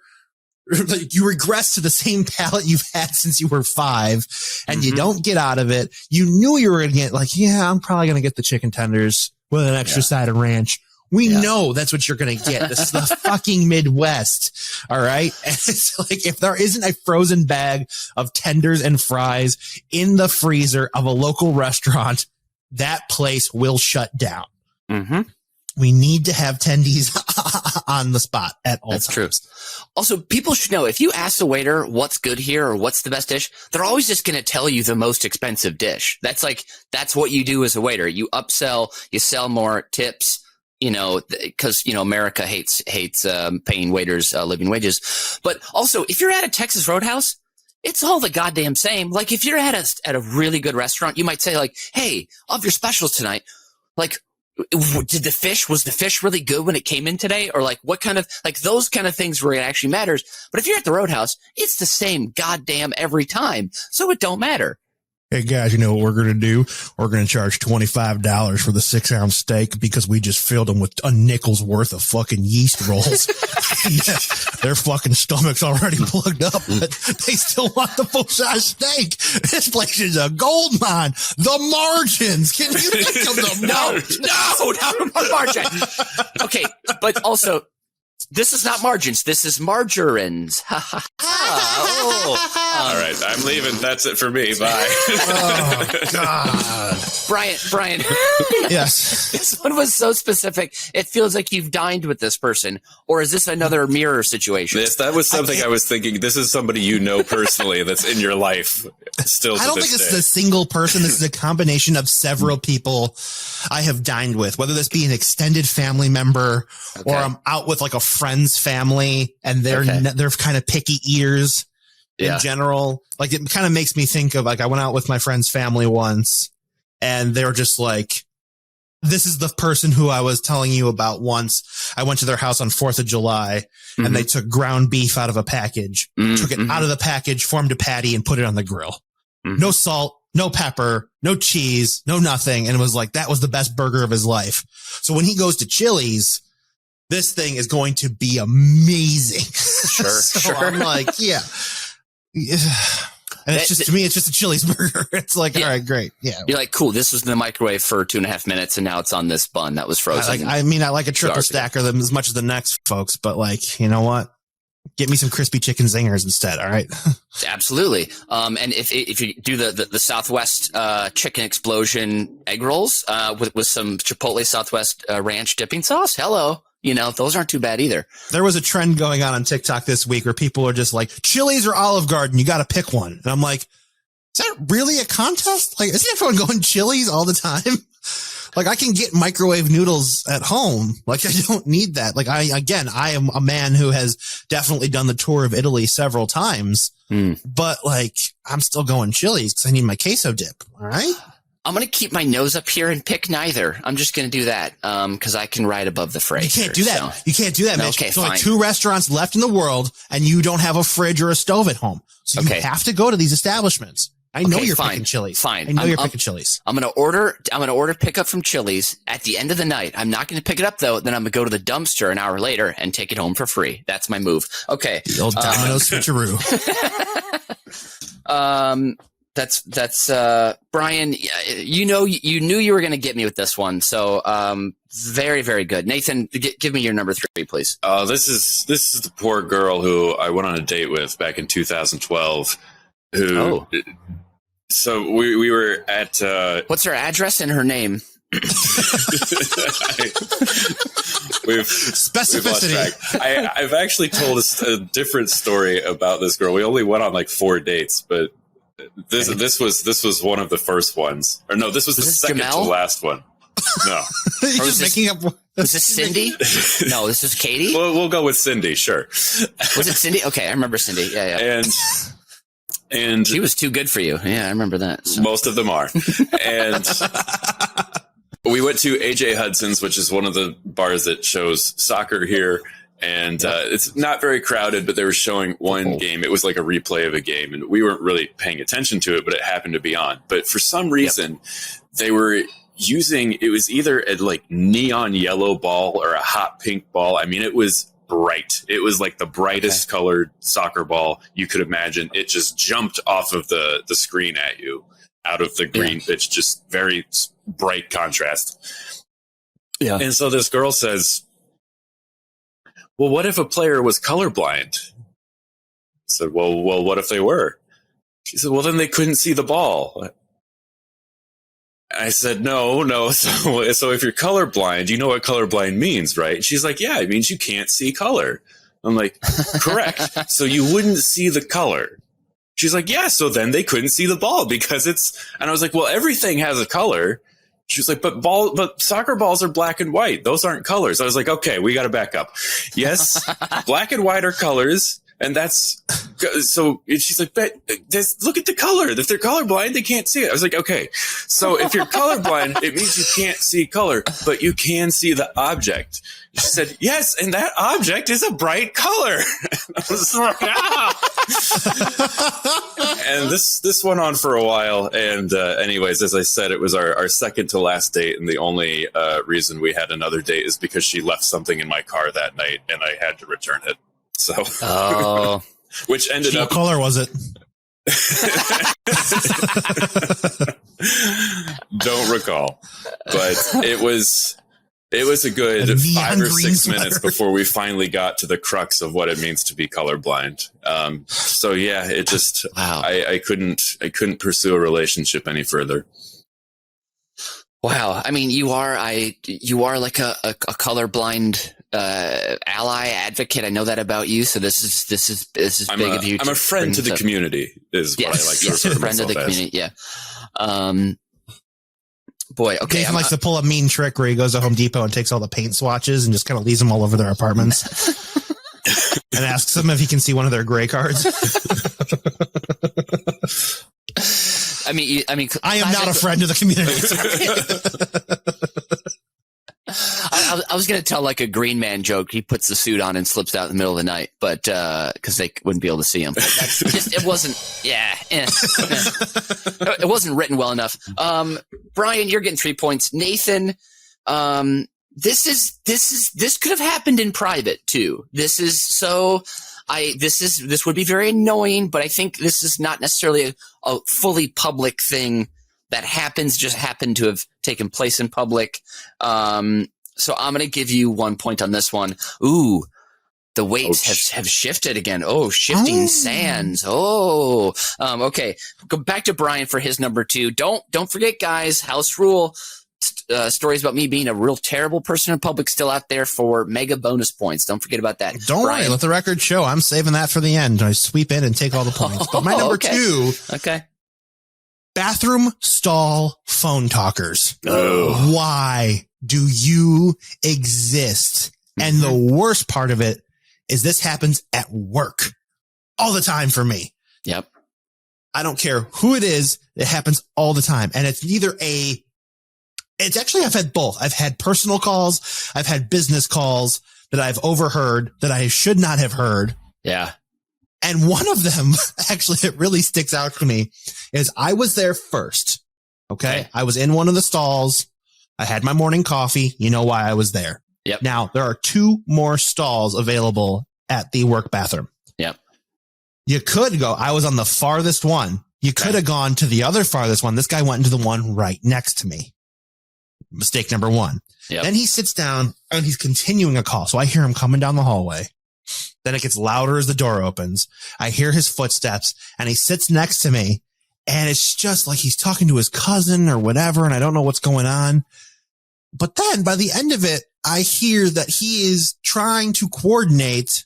[SPEAKER 2] you regress to the same palate you've had since you were 5 and you don't get out of it. You knew you were going to get like, yeah, I'm probably going to get the chicken tenders with an extra side of ranch. We know that's what you're going to get. This is the fucking Midwest. All right. And it's like, if there isn't a frozen bag of tenders and fries in the freezer of a local restaurant, that place will shut down.
[SPEAKER 1] Mm-hmm.
[SPEAKER 2] We need to have tendies on the spot at all times.
[SPEAKER 1] True. Also, people should know, if you ask the waiter what's good here or what's the best dish, they're always just going to tell you the most expensive dish. That's what you do as a waiter. You upsell, you sell more tips, because, America hates paying waiters living wages. But also, if you're at a Texas Roadhouse, it's all the goddamn same. Like, if you're at a really good restaurant, you might say like, hey, of your specials tonight, like, was the fish really good when it came in today? Or like what kind of, like those kind of things where it actually matters. But if you're at the Roadhouse, it's the same goddamn every time. So it don't matter.
[SPEAKER 2] Hey guys, you know what we're going to do? We're going to charge $25 for the 6-ounce steak because we just filled them with a nickel's worth of fucking yeast rolls. Their fucking stomach's already plugged up, but they still want the full-size steak. This place is a gold mine. The margins. Can you think of the margins?
[SPEAKER 1] No, margin. Okay, but also, this is not margins. This is margarines.
[SPEAKER 3] All right, I'm leaving. That's it for me. Bye.
[SPEAKER 2] Oh, God.
[SPEAKER 1] Brian.
[SPEAKER 2] Yes.
[SPEAKER 1] This one was so specific. It feels like you've dined with this person. Or is this another mirror situation?
[SPEAKER 3] That was something I was thinking. This is somebody personally that's in your life still to
[SPEAKER 2] I don't
[SPEAKER 3] this
[SPEAKER 2] think it's
[SPEAKER 3] day.
[SPEAKER 2] a single person. This is a combination of several people I have dined with, whether this be an extended family member or I'm out with like a friend's family and they're kind of picky eaters in general. Like it kind of makes me think of like I went out with my friend's family once and they were just like, this is the person who I was telling you about once. I went to their house on 4th of July and they took ground beef out of a package, took it out of the package, formed a patty and put it on the grill. No salt, no pepper, no cheese, no nothing. And it was like, that was the best burger of his life. So when he goes to Chili's, this thing is going to be amazing. Sure. I'm like, yeah. And it's just, to me, it's just a Chili's burger. It's like, all right, great. Yeah.
[SPEAKER 1] You're like, cool. This was in the microwave for 2.5 minutes and now it's on this bun that was frozen.
[SPEAKER 2] I like a triple stacker them as much as the next folks, but like, you know what? Get me some crispy chicken zingers instead. All right. Absolutely.
[SPEAKER 1] And if you do the Southwest chicken explosion egg rolls with some Chipotle Southwest ranch dipping sauce, hello. Those aren't too bad either.
[SPEAKER 2] There was a trend going on TikTok this week where people are just like, Chili's or Olive Garden, you got to pick one. And I'm like, is that really a contest? Like, isn't everyone going Chili's all the time? Like, I can get microwave noodles at home. Like, I don't need that. Like, I am a man who has definitely done the tour of Italy several times, but like, I'm still going Chili's because I need my queso dip. All right.
[SPEAKER 1] I'm going to keep my nose up here and pick neither. I'm just going to do that because I can ride above the fray.
[SPEAKER 2] You can't do that. So. You can't do that, Mitch.
[SPEAKER 1] Okay,
[SPEAKER 2] There's only 2 restaurants left in the world, and you don't have a fridge or a stove at home. So you have to go to these establishments. I know you're picking Chili's.
[SPEAKER 1] Fine.
[SPEAKER 2] I know you're picking Chili's.
[SPEAKER 1] I'm going to order pickup from Chili's at the end of the night. I'm not going to pick it up, though. Then I'm going to go to the dumpster an hour later and take it home for free. That's my move. Okay.
[SPEAKER 2] The old Domino's switcheroo.
[SPEAKER 1] That's Brian, you knew you were going to get me with this one. So, very, very good. Nathan, give me your number 3, please.
[SPEAKER 3] This is the poor girl who I went on a date with back in 2012 so we were at,
[SPEAKER 1] what's her address and her name?
[SPEAKER 2] Specificity.
[SPEAKER 3] I've actually told a different story about this girl. We only went on like 4 dates, but this was one of the first ones. Or no, this was the second to last one. No.
[SPEAKER 2] You're just making up.
[SPEAKER 1] Was this Cindy? No, this is Katy?
[SPEAKER 3] We'll go with Cindy, sure.
[SPEAKER 1] Was it Cindy? Okay, I remember Cindy. Yeah. And she was too good for you. Yeah, I remember that. So.
[SPEAKER 3] Most of them are. And we went to AJ Hudson's, which is one of the bars that shows soccer here. And it's not very crowded, but they were showing one game. It was like a replay of a game, and we weren't really paying attention to it, but it happened to be on. But for some reason, they were using, it was either a like neon yellow ball or a hot pink ball. I mean, it was bright. It was like the brightest colored soccer ball you could imagine. It just jumped off of the screen at you out of the green pitch, just very bright contrast.
[SPEAKER 1] Yeah.
[SPEAKER 3] And so this girl says, well, what if a player was colorblind? I said, well, what if they were? She said, well, then they couldn't see the ball. I said, no. So if you're colorblind, you know what colorblind means, right? She's like, yeah, it means you can't see color. I'm like, correct. So you wouldn't see the color. She's like, yeah, so then they couldn't see the ball because and I was like, well, everything has a color. She was like, but soccer balls are black and white. Those aren't colors. I was like, okay, we got to back up. Yes, black and white are colors. And that's so she's like, but look at the color. If they're colorblind, they can't see it. I was like, okay, so if you're colorblind, it means you can't see color, but you can see the object. She said, yes, and that object is a bright color. I was like, And this went on for a while. And anyways, as I said, it was our second to last date. And the only reason we had another date is because she left something in my car that night and I had to return it. So, which ended up.
[SPEAKER 2] What color was it?
[SPEAKER 3] Don't recall, but it was a good 5 or 6 minutes before we finally got to the crux of what it means to be colorblind. So yeah, it just I couldn't pursue a relationship any further.
[SPEAKER 1] Wow. I mean, you are like a colorblind ally advocate. I know that about you. So this is big of you.
[SPEAKER 3] I'm a friend to the community is what I like to refer to
[SPEAKER 1] friend of the community. Yeah. Boy. Okay.
[SPEAKER 2] Nathan likes to pull a mean trick where he goes to Home Depot and takes all the paint swatches and just kind of leaves them all over their apartments and asks them if he can see one of their gray cards.
[SPEAKER 1] I mean,
[SPEAKER 2] I am not a friend of the community.
[SPEAKER 1] I was going to tell like a Green Man joke. He puts the suit on and slips out in the middle of the night, but because they wouldn't be able to see him. It wasn't. Yeah, it wasn't written well enough. Brian, you're getting 3 points. Nathan, this could have happened in private too. This would be very annoying, but I think this is not necessarily a fully public thing that just happened to have taken place in public. So I'm going to give you 1 point on this one. Ooh, the weights have shifted again. Oh, shifting sands. Oh, okay. Go back to Brian for his number 2. Don't forget, guys, house rule. Stories about me being a real terrible person in public still out there for mega bonus points. Don't forget about that.
[SPEAKER 2] Don't worry. Let the record show. I'm saving that for the end. I sweep in and take all the points. But my number 2.
[SPEAKER 1] Okay.
[SPEAKER 2] Bathroom stall phone talkers.
[SPEAKER 3] Oh.
[SPEAKER 2] Why do you exist? And the worst part of it is this happens at work all the time for me.
[SPEAKER 1] Yep.
[SPEAKER 2] I don't care who it is. It happens all the time. And it's actually, I've had both. I've had personal calls. I've had business calls that I've overheard that I should not have heard.
[SPEAKER 1] Yeah.
[SPEAKER 2] And one of them, actually, it really sticks out to me, is I was there first. Okay. I was in one of the stalls. I had my morning coffee. You know why I was there.
[SPEAKER 1] Yep.
[SPEAKER 2] Now, there are 2 more stalls available at the work bathroom.
[SPEAKER 1] Yep.
[SPEAKER 2] You could go. I was on the farthest one. You could have gone to the other farthest one. This guy went into the one right next to me. Mistake number 1.
[SPEAKER 1] Yep.
[SPEAKER 2] Then he sits down and he's continuing a call. So I hear him coming down the hallway. Then it gets louder as the door opens. I hear his footsteps and he sits next to me and it's just like he's talking to his cousin or whatever. And I don't know what's going on. But then by the end of it, I hear that he is trying to coordinate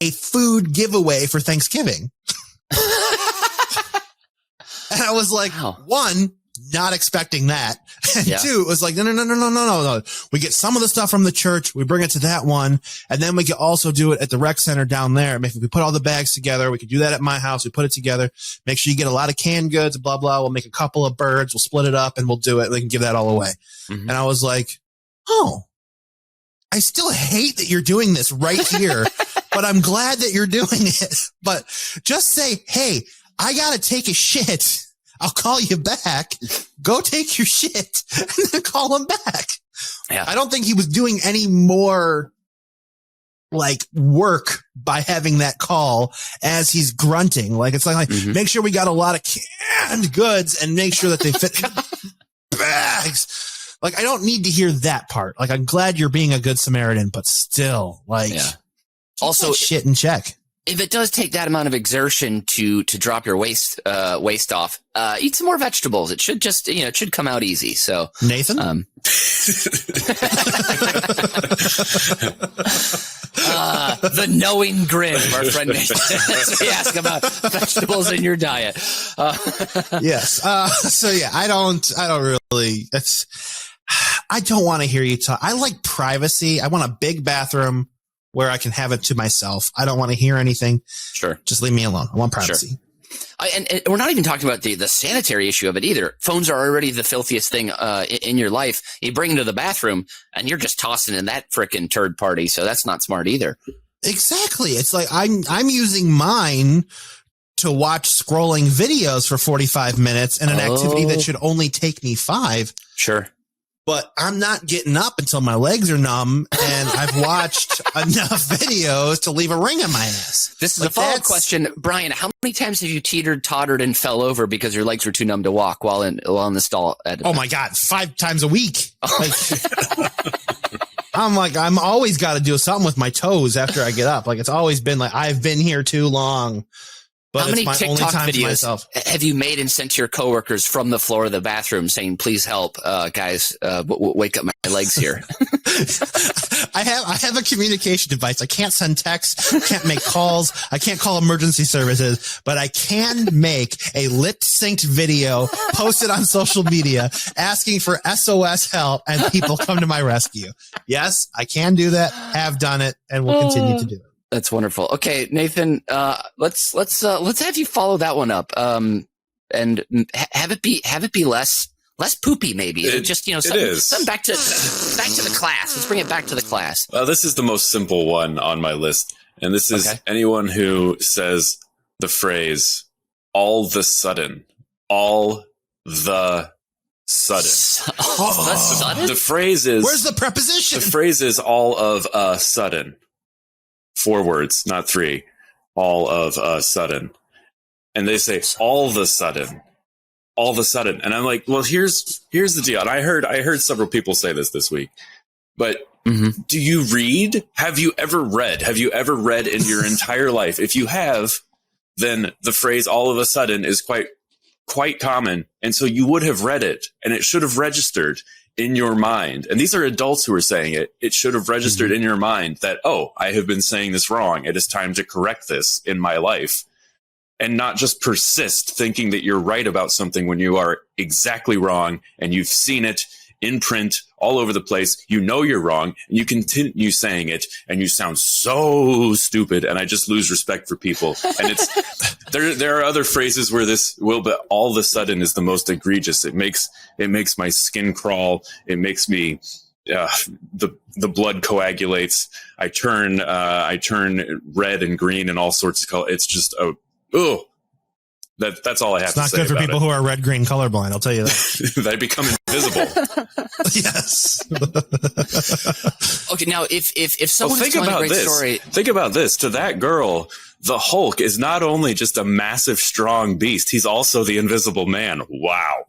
[SPEAKER 2] a food giveaway for Thanksgiving. And I was like,
[SPEAKER 1] wow.
[SPEAKER 2] 1, not expecting that. And 2, it was like, no. We get some of the stuff from the church. We bring it to that one. And then we can also do it at the rec center down there. Maybe we put all the bags together. We could do that at my house. We put it together. Make sure you get a lot of canned goods, blah, blah. We'll make a couple of birds. We'll split it up and we'll do it. We can give that all away. Mm-hmm. And I was like, oh, I still hate that you're doing this right here, but I'm glad that you're doing it. But just say, hey, I got to take a shit. I'll call you back. Go take your shit and then call him back.
[SPEAKER 1] Yeah.
[SPEAKER 2] I don't think he was doing any more like work by having that call as he's grunting. Like it's like make sure we got a lot of canned goods and make sure that they fit in bags. Like I don't need to hear that part. Like I'm glad you're being a good Samaritan, but still, like also shit in check.
[SPEAKER 1] If it does take that amount of exertion to drop your waist off, eat some more vegetables. It should just, it should come out easy. So
[SPEAKER 2] Nathan,
[SPEAKER 1] the knowing grin of our friend Nathan as we ask about vegetables in your diet.
[SPEAKER 2] Yes. So yeah, I don't really, I don't want to hear you talk. I like privacy. I want a big bathroom where I can have it to myself. I don't want to hear anything.
[SPEAKER 1] Sure.
[SPEAKER 2] Just leave me alone. I want privacy.
[SPEAKER 1] Sure. And we're not even talking about the sanitary issue of it either. Phones are already the filthiest thing in your life. You bring them to the bathroom and you're just tossing in that frickin' turd party. So that's not smart either.
[SPEAKER 2] Exactly. It's like I'm using mine to watch scrolling videos for 45 minutes and an activity that should only take me 5.
[SPEAKER 1] Sure.
[SPEAKER 2] But I'm not getting up until my legs are numb and I've watched enough videos to leave a ring in my ass.
[SPEAKER 1] This is a follow-up question. Brian, how many times have you teetered, tottered, and fell over because your legs were too numb to walk while in the stall?
[SPEAKER 2] Oh my God, 5 times a week. Like, I'm always got to do something with my toes after I get up. Like it's always been like, I've been here too long. But
[SPEAKER 1] how many
[SPEAKER 2] it's my
[SPEAKER 1] TikTok
[SPEAKER 2] only time
[SPEAKER 1] videos
[SPEAKER 2] to myself.
[SPEAKER 1] Have you made and sent to your coworkers from the floor of the bathroom saying, please help, guys, wake up my legs here?
[SPEAKER 2] I have a communication device. I can't send texts, can't make calls, I can't call emergency services, but I can make a lip synced video posted on social media asking for SOS help and people come to my rescue. Yes, I can do that, have done it, and will continue to do it.
[SPEAKER 1] That's wonderful. Okay, Nathan, let's have you follow that one up, and have it be less poopy, maybe. Something back to the class. Let's bring it back to the class.
[SPEAKER 3] This is the most simple one on my list, and this is anyone who says the phrase "all the sudden," all the sudden.
[SPEAKER 1] All the sudden.
[SPEAKER 3] The phrase is.
[SPEAKER 2] Where's the preposition?
[SPEAKER 3] The phrase is all of a sudden. 4 words, not 3. All of a sudden. And they say all the sudden. All the sudden. And I'm like, well, here's the deal. And I heard several people say this week. But do you read? Have you ever read? Have you ever read in your entire life? If you have, then the phrase all of a sudden is quite common. And so you would have read it and it should have registered in your mind. And these are adults who are saying it. It should have registered in your mind that, oh, I have been saying this wrong. It is time to correct this in my life. And not just persist thinking that you're right about something when you are exactly wrong and you've seen it in print all over the place. You know you're wrong and you continue saying it and you sound so stupid. And I just lose respect for people. And it's there are other phrases where this will, but all of a sudden is the most egregious. It makes my skin crawl. It makes me the blood coagulates. I turn red and green and all sorts of color. It's just that's all I have to say.
[SPEAKER 2] It's not good for people who are red, green, colorblind. I'll tell you that.
[SPEAKER 3] They become invisible.
[SPEAKER 2] Yes.
[SPEAKER 1] Okay, now if someone is telling a great story,
[SPEAKER 3] think about this. To that girl, the Hulk is not only just a massive, strong beast; he's also the Invisible Man. Wow.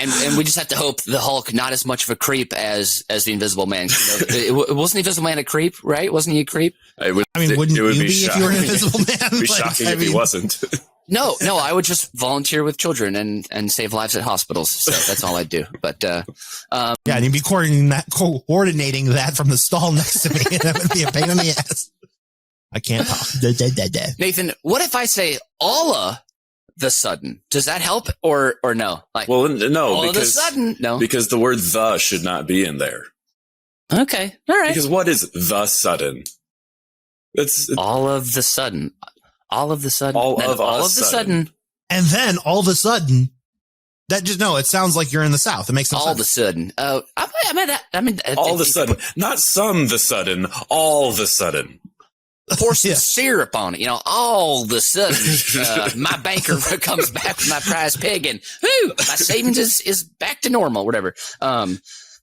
[SPEAKER 1] And we just have to hope the Hulk not as much of a creep as the Invisible Man. Wasn't the Invisible Man a creep, right? Wasn't he a creep?
[SPEAKER 2] Wouldn't you be if you were an Invisible Man?
[SPEAKER 3] It'd be shocking if he wasn't.
[SPEAKER 1] No, I would just volunteer with children and save lives at hospitals. So that's all I'd do. But
[SPEAKER 2] and you'd be coordinating that from the stall next to me. That would be a pain in the ass. I can't talk.
[SPEAKER 1] Nathan, what if I say all the sudden? Does that help or no? Like,
[SPEAKER 3] well, no,
[SPEAKER 1] all
[SPEAKER 3] because
[SPEAKER 1] of the sudden, no,
[SPEAKER 3] because the word "the" should not be in there.
[SPEAKER 1] Okay, all right.
[SPEAKER 3] Because what is the sudden? It's
[SPEAKER 1] all of the sudden. All of the sudden.
[SPEAKER 3] All of the sudden.
[SPEAKER 2] And then all of a sudden, that just, no, it sounds like you're in the South. It makes no sense.
[SPEAKER 1] All of a sudden. I mean,
[SPEAKER 3] all of a sudden. Not some the sudden, all the sudden.
[SPEAKER 1] Pour some syrup on it, all of a sudden, my banker comes back with my prize pig and, my savings is back to normal, whatever.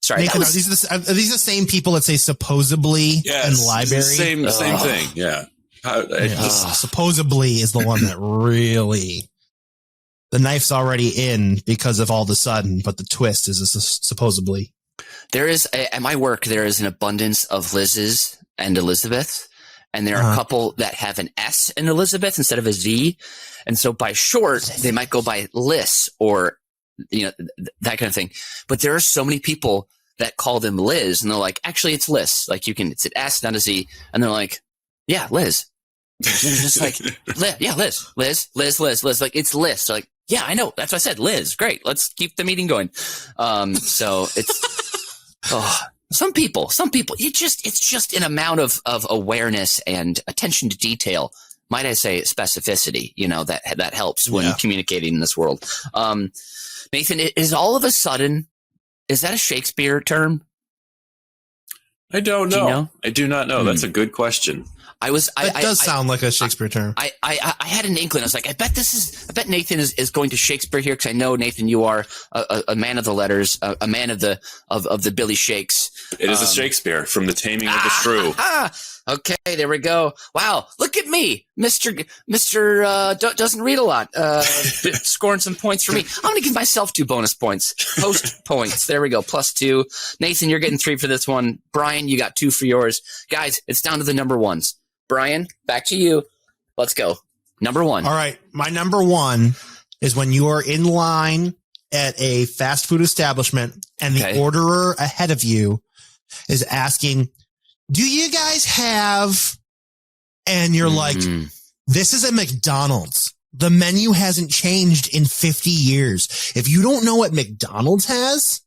[SPEAKER 1] Sorry,
[SPEAKER 2] Nathan, are these the same people that say supposedly in the library?
[SPEAKER 3] Same thing. Yeah.
[SPEAKER 2] Supposedly is the one that really, the knife's already in because of all of a sudden, but the twist is supposedly.
[SPEAKER 1] There is, at my work, there is an abundance of Liz's and Elizabeths. And there are a couple that have an S in Elizabeth instead of a Z. And so by short, they might go by Liz or, that kind of thing. But there are so many people that call them Liz, and they're like, actually, it's Liz. Like it's an S, not a Z. And they're like, yeah, Liz. And they're just like, Liz. Like, it's Liz. They're like, yeah, I know. That's what I said. Liz. Great. Let's keep the meeting going. So it's, some people, it's just an amount of awareness and attention to detail. Might I say specificity, that helps when communicating in this world. Nathan, is all of a sudden, is that a Shakespeare term?
[SPEAKER 3] I don't know.
[SPEAKER 1] Do you know?
[SPEAKER 3] I do not know. That's a good question.
[SPEAKER 2] That does sound like a Shakespeare term.
[SPEAKER 1] I had an inkling. I was like, I bet Nathan is going to Shakespeare here, because I know, Nathan, you are a man of the letters, a man of the Billy Shakes.
[SPEAKER 3] It is a Shakespeare from The Taming of the Shrew.
[SPEAKER 1] Okay, there we go. Wow, look at me, Mister doesn't read a lot. Scoring some points for me. I'm going to give myself 2 bonus points. Post points. There we go. +2. Nathan, you're getting 3 for this one. Brian, you got 2 for yours. Guys, it's down to the number ones. Brian, back to you. Let's go. Number 1.
[SPEAKER 2] All right. My number 1 is when you are in line at a fast food establishment and the orderer ahead of you is asking, do you guys have, and you're like, this is a McDonald's. The menu hasn't changed in 50 years. If you don't know what McDonald's has,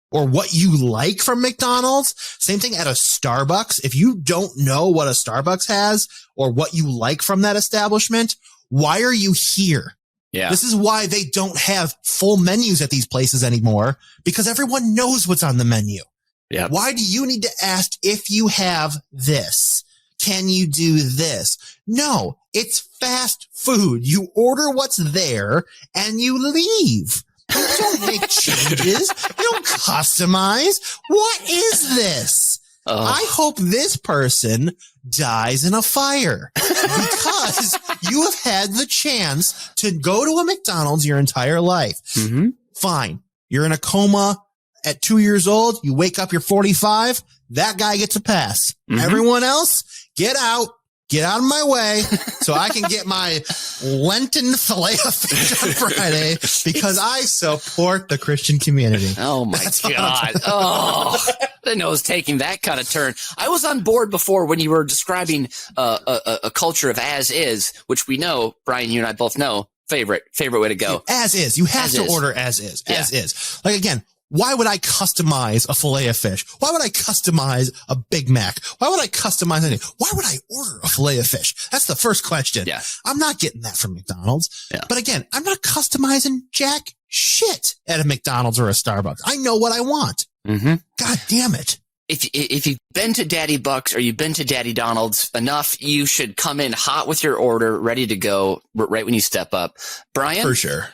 [SPEAKER 2] or what you like from McDonald's, same thing at a Starbucks. If you don't know what a Starbucks has or what you like from that establishment, why are you here?
[SPEAKER 1] Yeah.
[SPEAKER 2] This is why they don't have full menus at these places anymore, because everyone knows what's on the menu.
[SPEAKER 1] Yeah.
[SPEAKER 2] Why do you need to ask if you have this? Can you do this? No, it's fast food. You order what's there and you leave. You don't make changes. You don't customize. What is this? I hope this person dies in a fire because you have had the chance to go to a McDonald's your entire life.
[SPEAKER 1] Mm-hmm.
[SPEAKER 2] Fine. You're in a coma at 2 years old. You wake up, you're 45. That guy gets a pass. Mm-hmm. Everyone else, get out of my way so I can get my Lenten filet of fish on Friday because I support the Christian community.
[SPEAKER 1] Oh my God. Oh, I didn't know it was taking that kind of turn. I was on board before when you were describing a culture of as is, which we know, Brian, you and I both know, favorite way to go.
[SPEAKER 2] As is. You have to order as is. As is. Like, again, why would I customize a filet of fish? Why would I customize a Big Mac? Why would I customize anything? Why would I order a filet of fish? That's the first question.
[SPEAKER 1] Yeah.
[SPEAKER 2] I'm not getting that from McDonald's.
[SPEAKER 1] Yeah.
[SPEAKER 2] But again, I'm not customizing jack shit at a McDonald's or a Starbucks. I know what I want.
[SPEAKER 1] Mm-hmm.
[SPEAKER 2] God damn it.
[SPEAKER 1] If you've been to Daddy Buck's or you've been to Daddy Donald's enough, you should come in hot with your order, ready to go right when you step up. Brian?
[SPEAKER 2] For sure.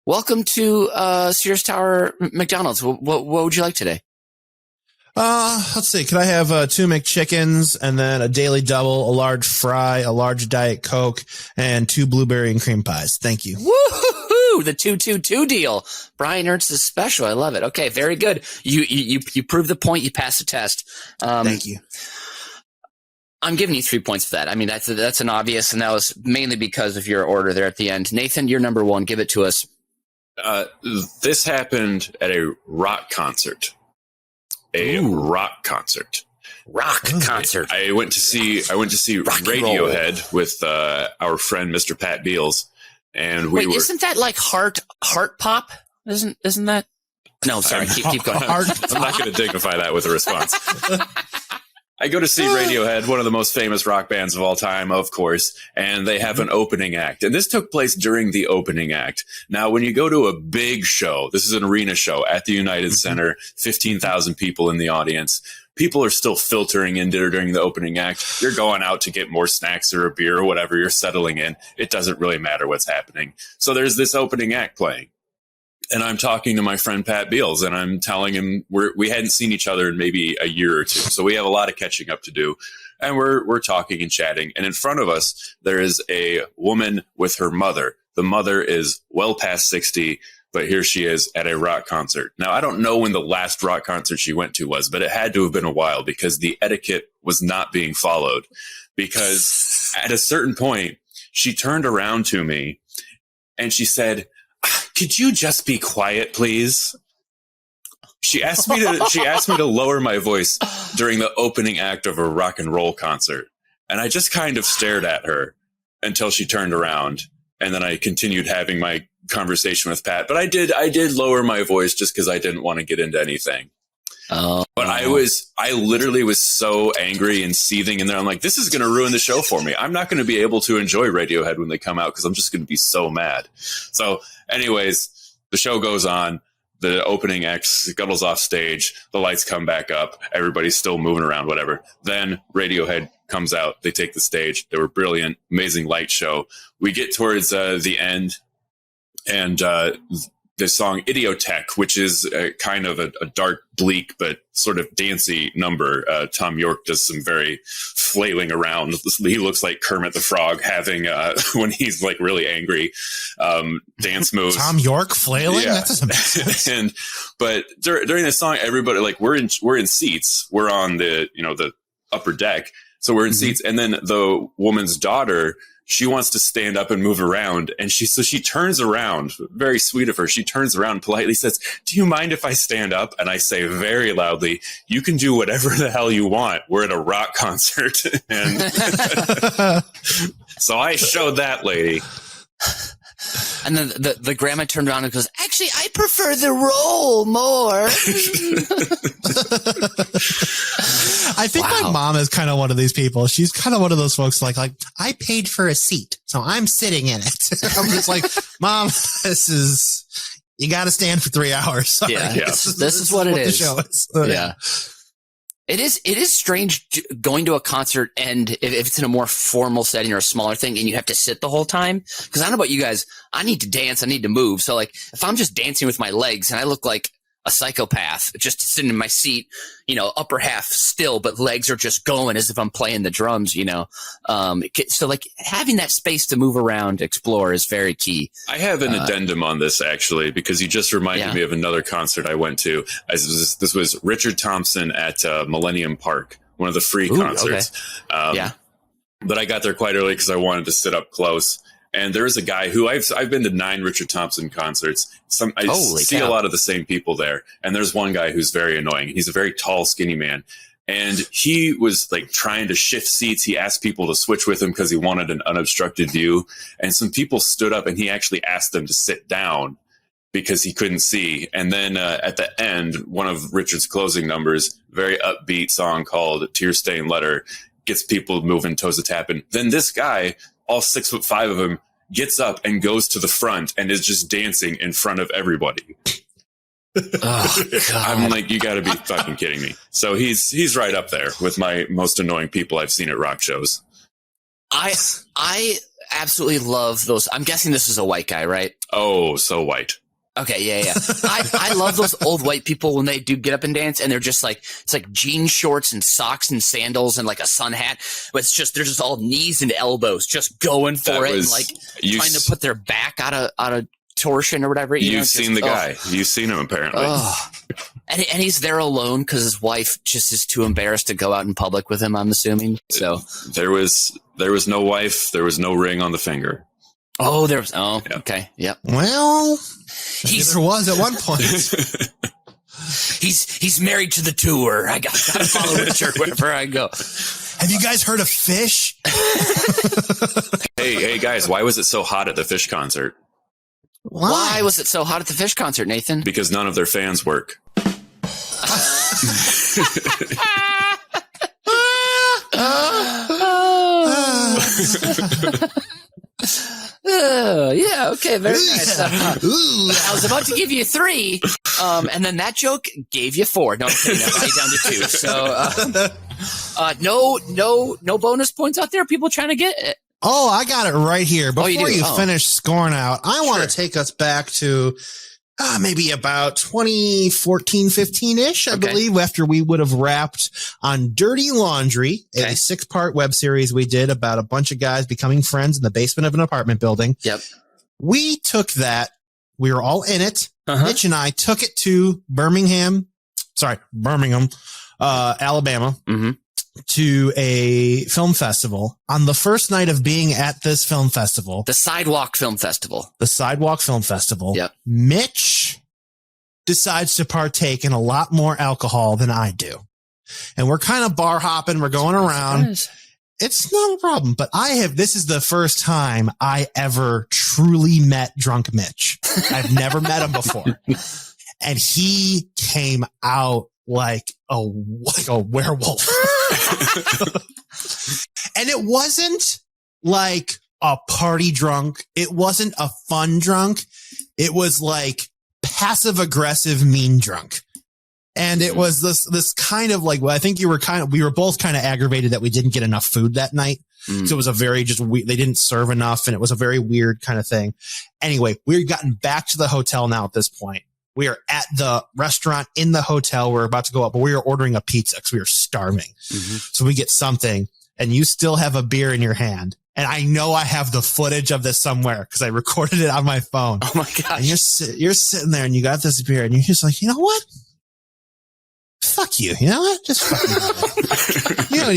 [SPEAKER 1] Welcome to Sears Tower McDonald's. What would you like today?
[SPEAKER 2] Let's see. Could I have 2 McChickens and then a daily double, a large fry, a large Diet Coke, and 2 blueberry and cream pies? Thank you.
[SPEAKER 1] Woohoo! The 2-2-2 deal. Brian Ernst is special. I love it. Okay, very good. You proved the point. You passed the test.
[SPEAKER 2] Thank you.
[SPEAKER 1] I'm giving you 3 points for that. I mean, that's an obvious, and that was mainly because of your order there at the end. Nathan, you're number 1. Give it to us.
[SPEAKER 3] This happened at a rock concert. Rock concert. I went to see Radiohead with our friend Mr. Pat Beals, and
[SPEAKER 1] isn't that like heart pop? Isn't that? No, sorry. Keep going.
[SPEAKER 3] I'm not going to dignify that with a response. I go to see Radiohead, one of the most famous rock bands of all time, of course, and they have an opening act. And this took place during the opening act. Now, when you go to a big show, this is an arena show at the United Center, 15,000 people in the audience. People are still filtering in during the opening act. You're going out to get more snacks or a beer or whatever. You're settling in. It doesn't really matter what's happening. So there's this opening act playing. And I'm talking to my friend Pat Beals, and I'm telling him we hadn't seen each other in maybe a year or two. So we have a lot of catching up to do. And we're talking and chatting. And in front of us, there is a woman with her mother. The mother is well past 60, but here she is at a rock concert. Now, I don't know when the last rock concert she went to was, but it had to have been a while because the etiquette was not being followed. Because at a certain point, she turned around to me and she said, "Could you just be quiet, please?" She asked me to lower my voice during the opening act of a rock and roll concert. And I just kind of stared at her until she turned around. And then I continued having my conversation with Pat. But I did lower my voice just because I didn't want to get into anything.
[SPEAKER 1] Oh.
[SPEAKER 3] But I literally was so angry and seething in there. I'm like, this is going to ruin the show for me. I'm not going to be able to enjoy Radiohead when they come out because I'm just going to be so mad. So anyways, the show goes on. The opening act scuttles off stage. The lights come back up. Everybody's still moving around, whatever. Then Radiohead comes out. They take the stage. They were brilliant, amazing light show. We get towards the end, and the song Idiotech, which is kind of a dark, bleak, but sort of dancey number. Tom York does some very flailing around. He looks like Kermit the Frog having, when he's like really angry, dance moves.
[SPEAKER 2] Tom York flailing?
[SPEAKER 3] Yeah.
[SPEAKER 2] That doesn't make sense.
[SPEAKER 3] But during the song, everybody, like, we're in seats. We're on the upper deck. So we're in seats. And then the woman's daughter, she wants to stand up and move around. And she turns around, very sweet of her. She turns around and politely says, "Do you mind if I stand up?" And I say very loudly, "You can do whatever the hell you want. We're at a rock concert." And so I showed that lady.
[SPEAKER 1] And then the grandma turned around and goes, "Actually, I prefer the roll more."
[SPEAKER 2] I think my mom is kind of one of these people. She's kind of one of those folks like I paid for a seat, so I'm sitting in it. I'm just like, "Mom, you got to stand for 3 hours." Sorry.
[SPEAKER 1] Yeah. This is what it is.
[SPEAKER 2] The show is.
[SPEAKER 1] Yeah. It is strange going to a concert, and if it's in a more formal setting or a smaller thing and you have to sit the whole time. Because I don't know about you guys, I need to dance, I need to move. So like if I'm just dancing with my legs and I look like a psychopath just sitting in my seat, upper half still, but legs are just going as if I'm playing the drums, so like having that space to move around, explore is very key.
[SPEAKER 3] I have an addendum on this actually, because you just reminded me of another concert I went to. This was Richard Thompson at Millennium Park, one of the free concerts.
[SPEAKER 1] Okay.
[SPEAKER 3] But I got there quite early because I wanted to sit up close. And there is a guy who I've been to 9 Richard Thompson concerts. I see a lot of the same people there. And there's one guy who's very annoying. He's a very tall, skinny man. And he was like trying to shift seats. He asked people to switch with him because he wanted an unobstructed view. And some people stood up and he actually asked them to sit down because he couldn't see. And then at the end, one of Richard's closing numbers, very upbeat song called Tear Stained Letter, gets people moving, toes a tapping. Then this guy, all 6'5" of him, gets up and goes to the front and is just dancing in front of everybody.
[SPEAKER 1] Oh, God.
[SPEAKER 3] I'm like, you got to be fucking kidding me. So he's right up there with my most annoying people I've seen at rock shows.
[SPEAKER 1] I absolutely love those. I'm guessing this is a white guy, right?
[SPEAKER 3] Oh, so white.
[SPEAKER 1] Okay, yeah. I love those old white people when they do get up and dance, and they're just like, it's like jean shorts and socks and sandals and like a sun hat, but it's just, they're just all knees and elbows, just going for it and like trying to put their back out of torsion or whatever.
[SPEAKER 3] You've seen the guy. You've seen him apparently.
[SPEAKER 1] And he's there alone because his wife just is too embarrassed to go out in public with him, I'm assuming. So
[SPEAKER 3] there was no wife. There was no ring on the finger.
[SPEAKER 1] Oh, okay. Yep.
[SPEAKER 2] Well, there was at one point.
[SPEAKER 1] He's married to the tour. I got to follow Richard wherever I go.
[SPEAKER 2] Have you guys heard of Fish?
[SPEAKER 3] Hey guys, why was it so hot at the Fish concert?
[SPEAKER 1] Why was it so hot at the Fish concert, Nathan?
[SPEAKER 3] Because none of their fans work.
[SPEAKER 1] Yeah, okay, very nice. I was about to give you 3, and then that joke gave you 4. No, I'm kidding. I down to 2. So, no bonus points out there. People trying to get it.
[SPEAKER 2] Oh, I got it right here. Before you
[SPEAKER 1] do?
[SPEAKER 2] finish scoring out, I want to take us back to maybe about 2014, 15-ish, I believe, after we would have wrapped on Dirty Laundry, a 6-part web series we did about a bunch of guys becoming friends in the basement of an apartment building.
[SPEAKER 1] Yep.
[SPEAKER 2] We took that. We were all in it. Mitch and I took it to Birmingham, Alabama, to a film festival. On the first night of being at this film festival,
[SPEAKER 1] the Sidewalk Film Festival,
[SPEAKER 2] yep. Mitch decides to partake in a lot more alcohol than I do. And we're kind of bar hopping. We're going around. It's not a problem, but this is the first time I ever truly met drunk Mitch. I've never met him before. And he came out like a werewolf. And it wasn't like a party drunk. It wasn't a fun drunk. It was like passive aggressive mean drunk. And it was this kind of like, well, I think we were both kind of aggravated that we didn't get enough food that night. So it was a very they didn't serve enough, and it was a very weird kind of thing. Anyway, we've gotten back to the hotel now at this point. We are at the restaurant in the hotel. We're about to go up, but we are ordering a pizza because we are starving. So we get something, and you still have a beer in your hand. And I know I have the footage of this somewhere because I recorded it on my phone.
[SPEAKER 1] Oh my gosh.
[SPEAKER 2] And you're sitting there and you got this beer and you're just like, you know what? Fuck you. You know what? Just fuck you. You don't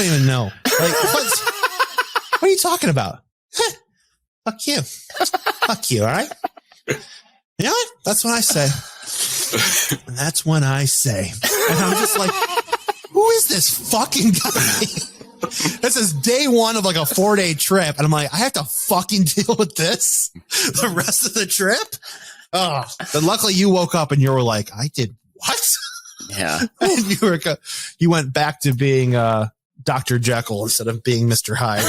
[SPEAKER 2] even know. Like, what are you talking about? Fuck you. Fuck you. All right. You know what? That's what I say. That's when I say. And I'm just like, who is this fucking guy? This is day one of like a 4-day trip. And I'm like, I have to fucking deal with this the rest of the trip. Oh, but luckily you woke up and you were like, I did what?
[SPEAKER 1] Yeah.
[SPEAKER 2] And you went back to being, Dr. Jekyll instead of being Mr. Hyde.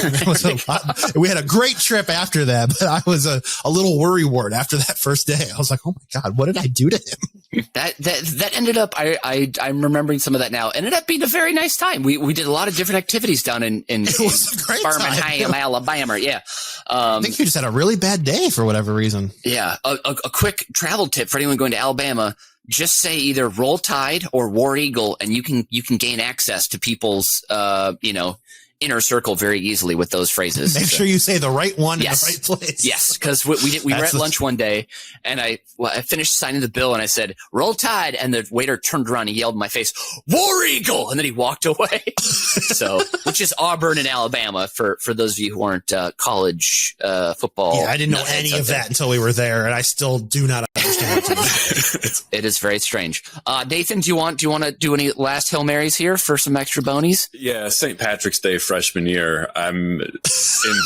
[SPEAKER 2] We had a great trip after that, but I was a little worrywart after that first day. I was like, oh my God, what did I do to him?
[SPEAKER 1] That ended up, I'm remembering some of that now. Ended up being a very nice time. We did a lot of different activities down in Birmingham, Alabama. Yeah.
[SPEAKER 2] I think you just had a really bad day for whatever reason.
[SPEAKER 1] Yeah. A quick travel tip for anyone going to Alabama. Just say either Roll Tide or War Eagle, and you can gain access to people's inner circle very easily with those phrases.
[SPEAKER 2] Make sure you say the right one in the right place.
[SPEAKER 1] Yes, because we were at lunch one day, and I finished signing the bill, and I said Roll Tide, and the waiter turned around and yelled in my face, War Eagle, and then he walked away. So, which is Auburn in Alabama for those of you who aren't college football.
[SPEAKER 2] Yeah, I didn't know any of that until we were there, and I still do not understand it.
[SPEAKER 1] It is very strange. Nathan, do you want to do any last Hail Marys here for some extra bonies?
[SPEAKER 3] Yeah, St. Patrick's Day freshman year. I'm in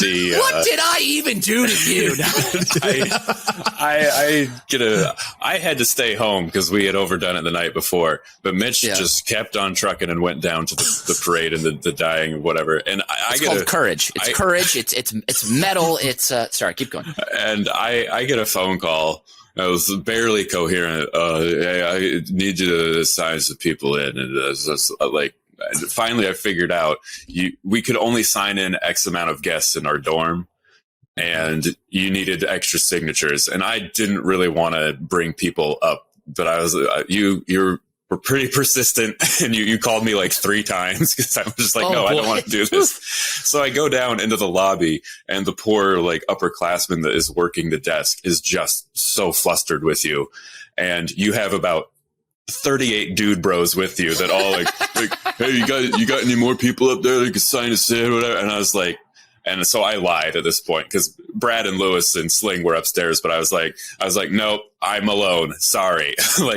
[SPEAKER 3] the.
[SPEAKER 1] What did I even do to you?
[SPEAKER 3] I had to stay home because we had overdone it the night before. But Mitch just kept on trucking and went down to the parade and the dying whatever. And
[SPEAKER 1] it's called courage. It's courage. It's metal. It's sorry, keep going.
[SPEAKER 3] And I get a phone call. I was barely coherent. Hey, I need you to sign some people in, and finally I figured out we could only sign in X amount of guests in our dorm, and you needed extra signatures. And I didn't really want to bring people up, but I was you were pretty persistent, and you called me like 3 times because I was just like, I don't want to do this. So I go down into the lobby, and the poor like upperclassman that is working the desk is just so flustered with you, and you have about 38 dude bros with you that all like hey, you got any more people up there that can sign us in or whatever? And I was like, and so I lied at this point because Brad and Lewis and Sling were upstairs, but I was like, nope, I'm alone. Sorry.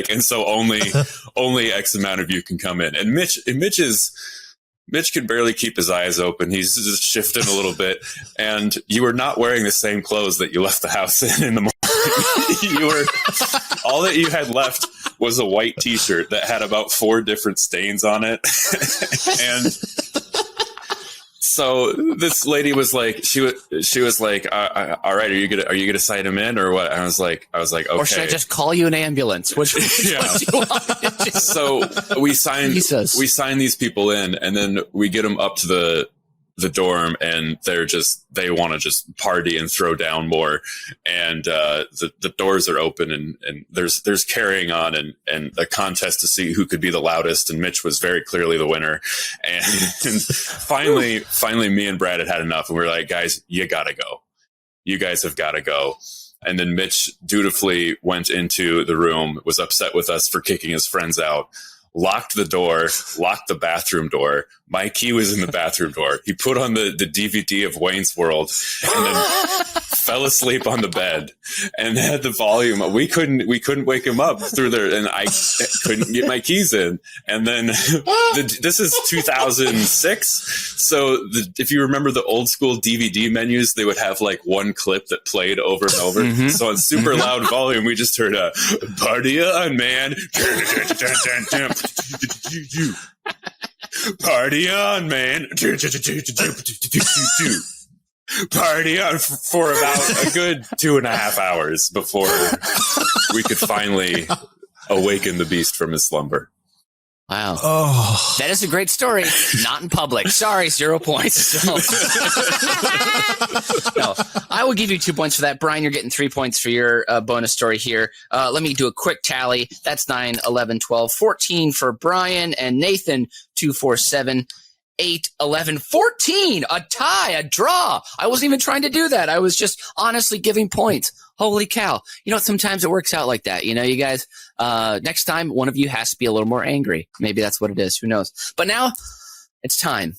[SPEAKER 3] And so only X amount of you can come in. And Mitch can barely keep his eyes open. He's just shifting a little bit. And you were not wearing the same clothes that you left the house in the morning. All that you had left was a white t-shirt that had about 4 different stains on it. And so this lady was like, she was like, all right, are you gonna sign him in or what? And I was like, okay.
[SPEAKER 1] Or should I just call you an ambulance? Which one do you want me to do?
[SPEAKER 3] So we sign these people in, and then we get them up to the dorm, and they want to just party and throw down more. And the doors are open, and there's carrying on and a contest to see who could be the loudest. And Mitch was very clearly the winner. And finally, me and Brad had enough, and we were like, guys, you gotta go. You guys have got to go. And then Mitch dutifully went into the room, was upset with us for kicking his friends out, locked the door, locked the bathroom door. My key was in the bathroom door. He put on the DVD of Wayne's World and then fell asleep on the bed and had the volume. We couldn't wake him up through there, and I couldn't get my keys in. And then this is 2006. So if you remember the old school DVD menus, they would have like one clip that played over and over. Mm-hmm. So on super loud volume, we just heard a party on, man. Party on, man. Party on for about a good 2.5 hours before we could finally awaken the beast from his slumber.
[SPEAKER 1] Wow.
[SPEAKER 2] Oh,
[SPEAKER 1] That is a great story. Not in public. Sorry, 0 points. So. No, I will give you 2 points for that. Brian, you're getting 3 points for your bonus story here. Let me do a quick tally. That's 9, 11, 12, 14 for Brian, and Nathan, 2, 4, 7, 8, 11, 14. A tie, a draw. I wasn't even trying to do that. I was just honestly giving points. Holy cow. You know, sometimes it works out like that. You know, you guys, next time one of you has to be a little more angry. Maybe that's what it is. Who knows? But now it's time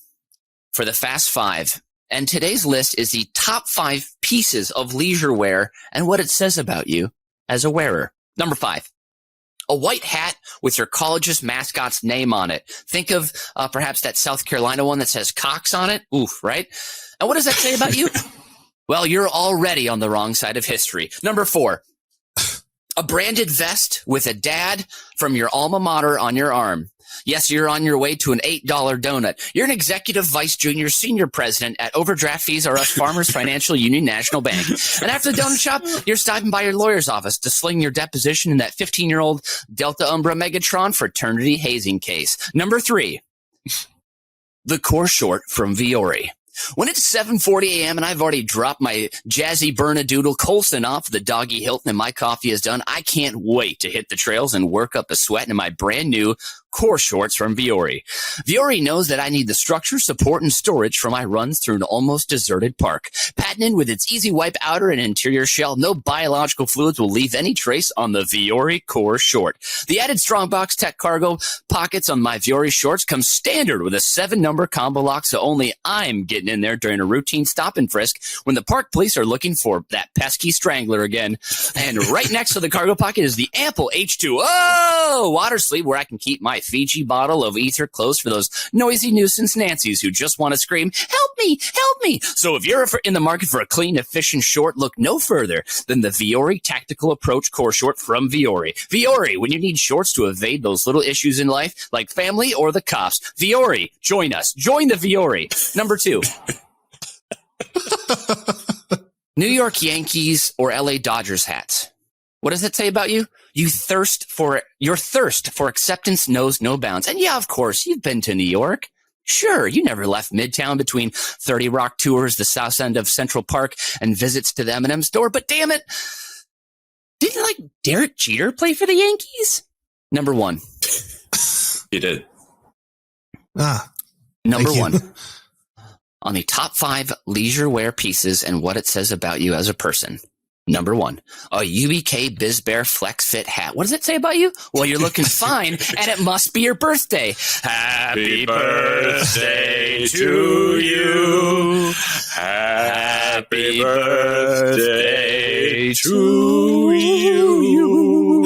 [SPEAKER 1] for the Fast Five. And today's list is the top 5 pieces of leisure wear and what it says about you as a wearer. Number 5. A white hat with your college's mascot's name on it. Think of perhaps that South Carolina one that says Cox on it. Oof, right? And what does that say about you? Well, you're already on the wrong side of history. Number 4, a branded vest with a dad from your alma mater on your arm. Yes, you're on your way to an $8 donut. You're an executive vice junior senior president at Overdraft Fees R Us Farmers Financial Union National Bank. And after the donut shop, you're stopping by your lawyer's office to sling your deposition in that 15-year-old Delta Umbra Megatron fraternity hazing case. Number 3, the core short from Viore. When it's 7:40 a.m. and I've already dropped my jazzy Bernadoodle Colson off the Doggy Hilton and my coffee is done, I can't wait to hit the trails and work up a sweat in my brand new core shorts from Viore. Viore knows that I need the structure, support, and storage for my runs through an almost deserted park. Patented with its easy wipe outer and interior shell, no biological fluids will leave any trace on the Viore core short. The added Strongbox Tech cargo pockets on my Viore shorts come standard with a 7-number combo lock, so only I'm getting in there during a routine stop and frisk when the park police are looking for that pesky strangler again. And right next to the cargo pocket is the ample H2O water sleeve where I can keep my Fiji bottle of ether close for those noisy nuisance Nancys who just want to scream, help me, help me. So if you're in the market for a clean, efficient short, look no further than the Viore Tactical Approach core short from Viore. Viore, when you need shorts to evade those little issues in life, like family or the cops. Viore, join us. Join the Viore. Number 2. New York Yankees or LA Dodgers hats. What does it say about you? Your thirst for acceptance knows no bounds. And yeah, of course, you've been to New York. Sure, you never left Midtown between 30 Rock tours, the south end of Central Park, and visits to the M&M store. But damn it, didn't Derek Jeter play for the Yankees? Number 1.
[SPEAKER 3] He did.
[SPEAKER 1] Number 1. On the top 5 leisure wear pieces and what it says about you as a person. Number 1, a UBK BizBear Flex Fit hat. What does it say about you? Well, you're looking fine, and it must be your birthday. Happy birthday to you. Happy birthday to you.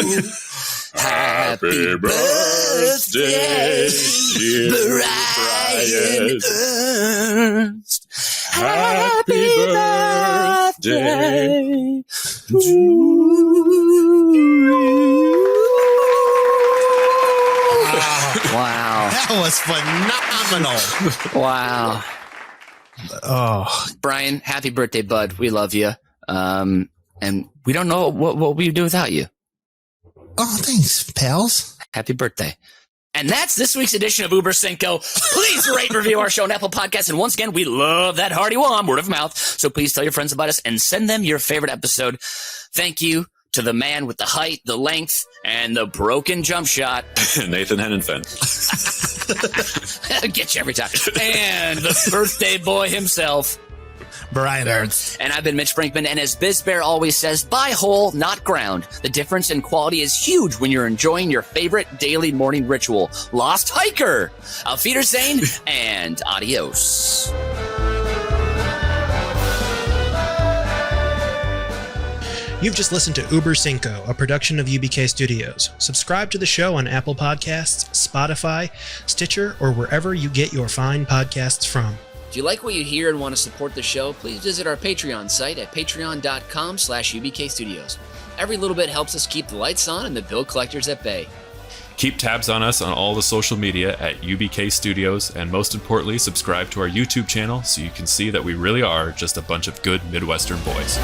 [SPEAKER 1] Happy birthday, Brian Ernst. Happy birthday to you. Wow.
[SPEAKER 2] that was phenomenal.
[SPEAKER 1] Wow.
[SPEAKER 2] Oh,
[SPEAKER 1] Brian, happy birthday, bud. We love you. And we don't know what we do without you.
[SPEAKER 2] oh, thanks, pals.
[SPEAKER 1] Happy birthday. And that's this week's edition of Uber Cinco. Please rate and review our show on Apple Podcasts. And once again, we love that hearty wom, word of mouth. So please tell your friends about us and send them your favorite episode. Thank you to the man with the height, the length, and the broken jump shot.
[SPEAKER 3] Nathan Hennenfent.
[SPEAKER 1] Get you every time. And the birthday boy himself,
[SPEAKER 2] Brian Ernst.
[SPEAKER 1] And I've been Mitch Brinkman, and as BizBear always says, buy whole, not ground. The difference in quality is huge when you're enjoying your favorite daily morning ritual. Lost Hiker, Auf Wiedersehen, and adios.
[SPEAKER 5] You've just listened to Über Cinco, a production of UBK Studios. Subscribe to the show on Apple Podcasts, Spotify, Stitcher, or wherever you get your fine podcasts from.
[SPEAKER 1] Do you like what you hear and want to support the show? Please visit our Patreon site at patreon.com/UBK Studios. Every little bit helps us keep the lights on and the bill collectors at bay.
[SPEAKER 6] Keep tabs on us on all the social media at UBK Studios, and most importantly, subscribe to our YouTube channel so you can see that we really are just a bunch of good Midwestern boys.